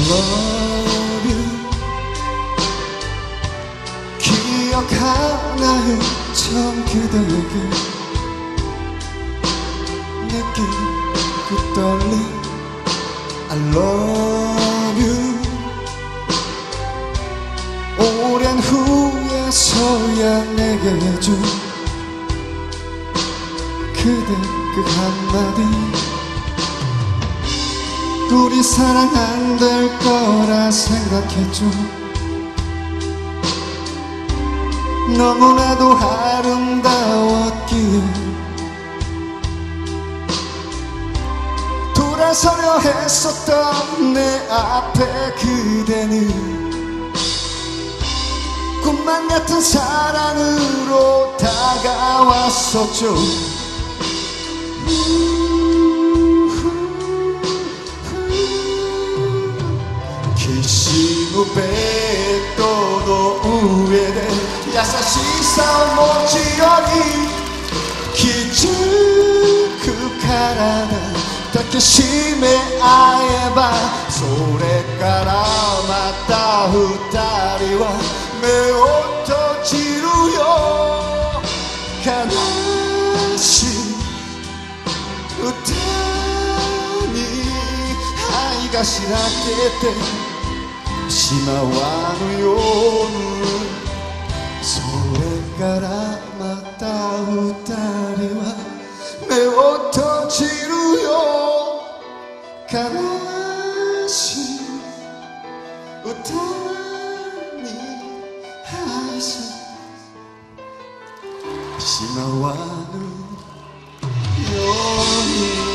love you. 기억하나요? 처음 그대에게 느낀 그 떨림. I love you. 오랜 후에서야 내게 준 그대 그 한마디. 우리 사랑 안 될 거라 생각했죠. 너무나도 아름다웠기에 돌아서려 했었던 내 앞에 그대는 꿈만 같은 사랑으로 다가왔었죠. Kishimu petto no ue de yasashisa mochiyori kichuku karada dake shime aeba sore kara mata futari wa me o tojiru yo kanashii uta ni ai ga shiraketeしまわぬようにそれからまた二人は目を閉じるよ悲しい歌に愛ししまわぬように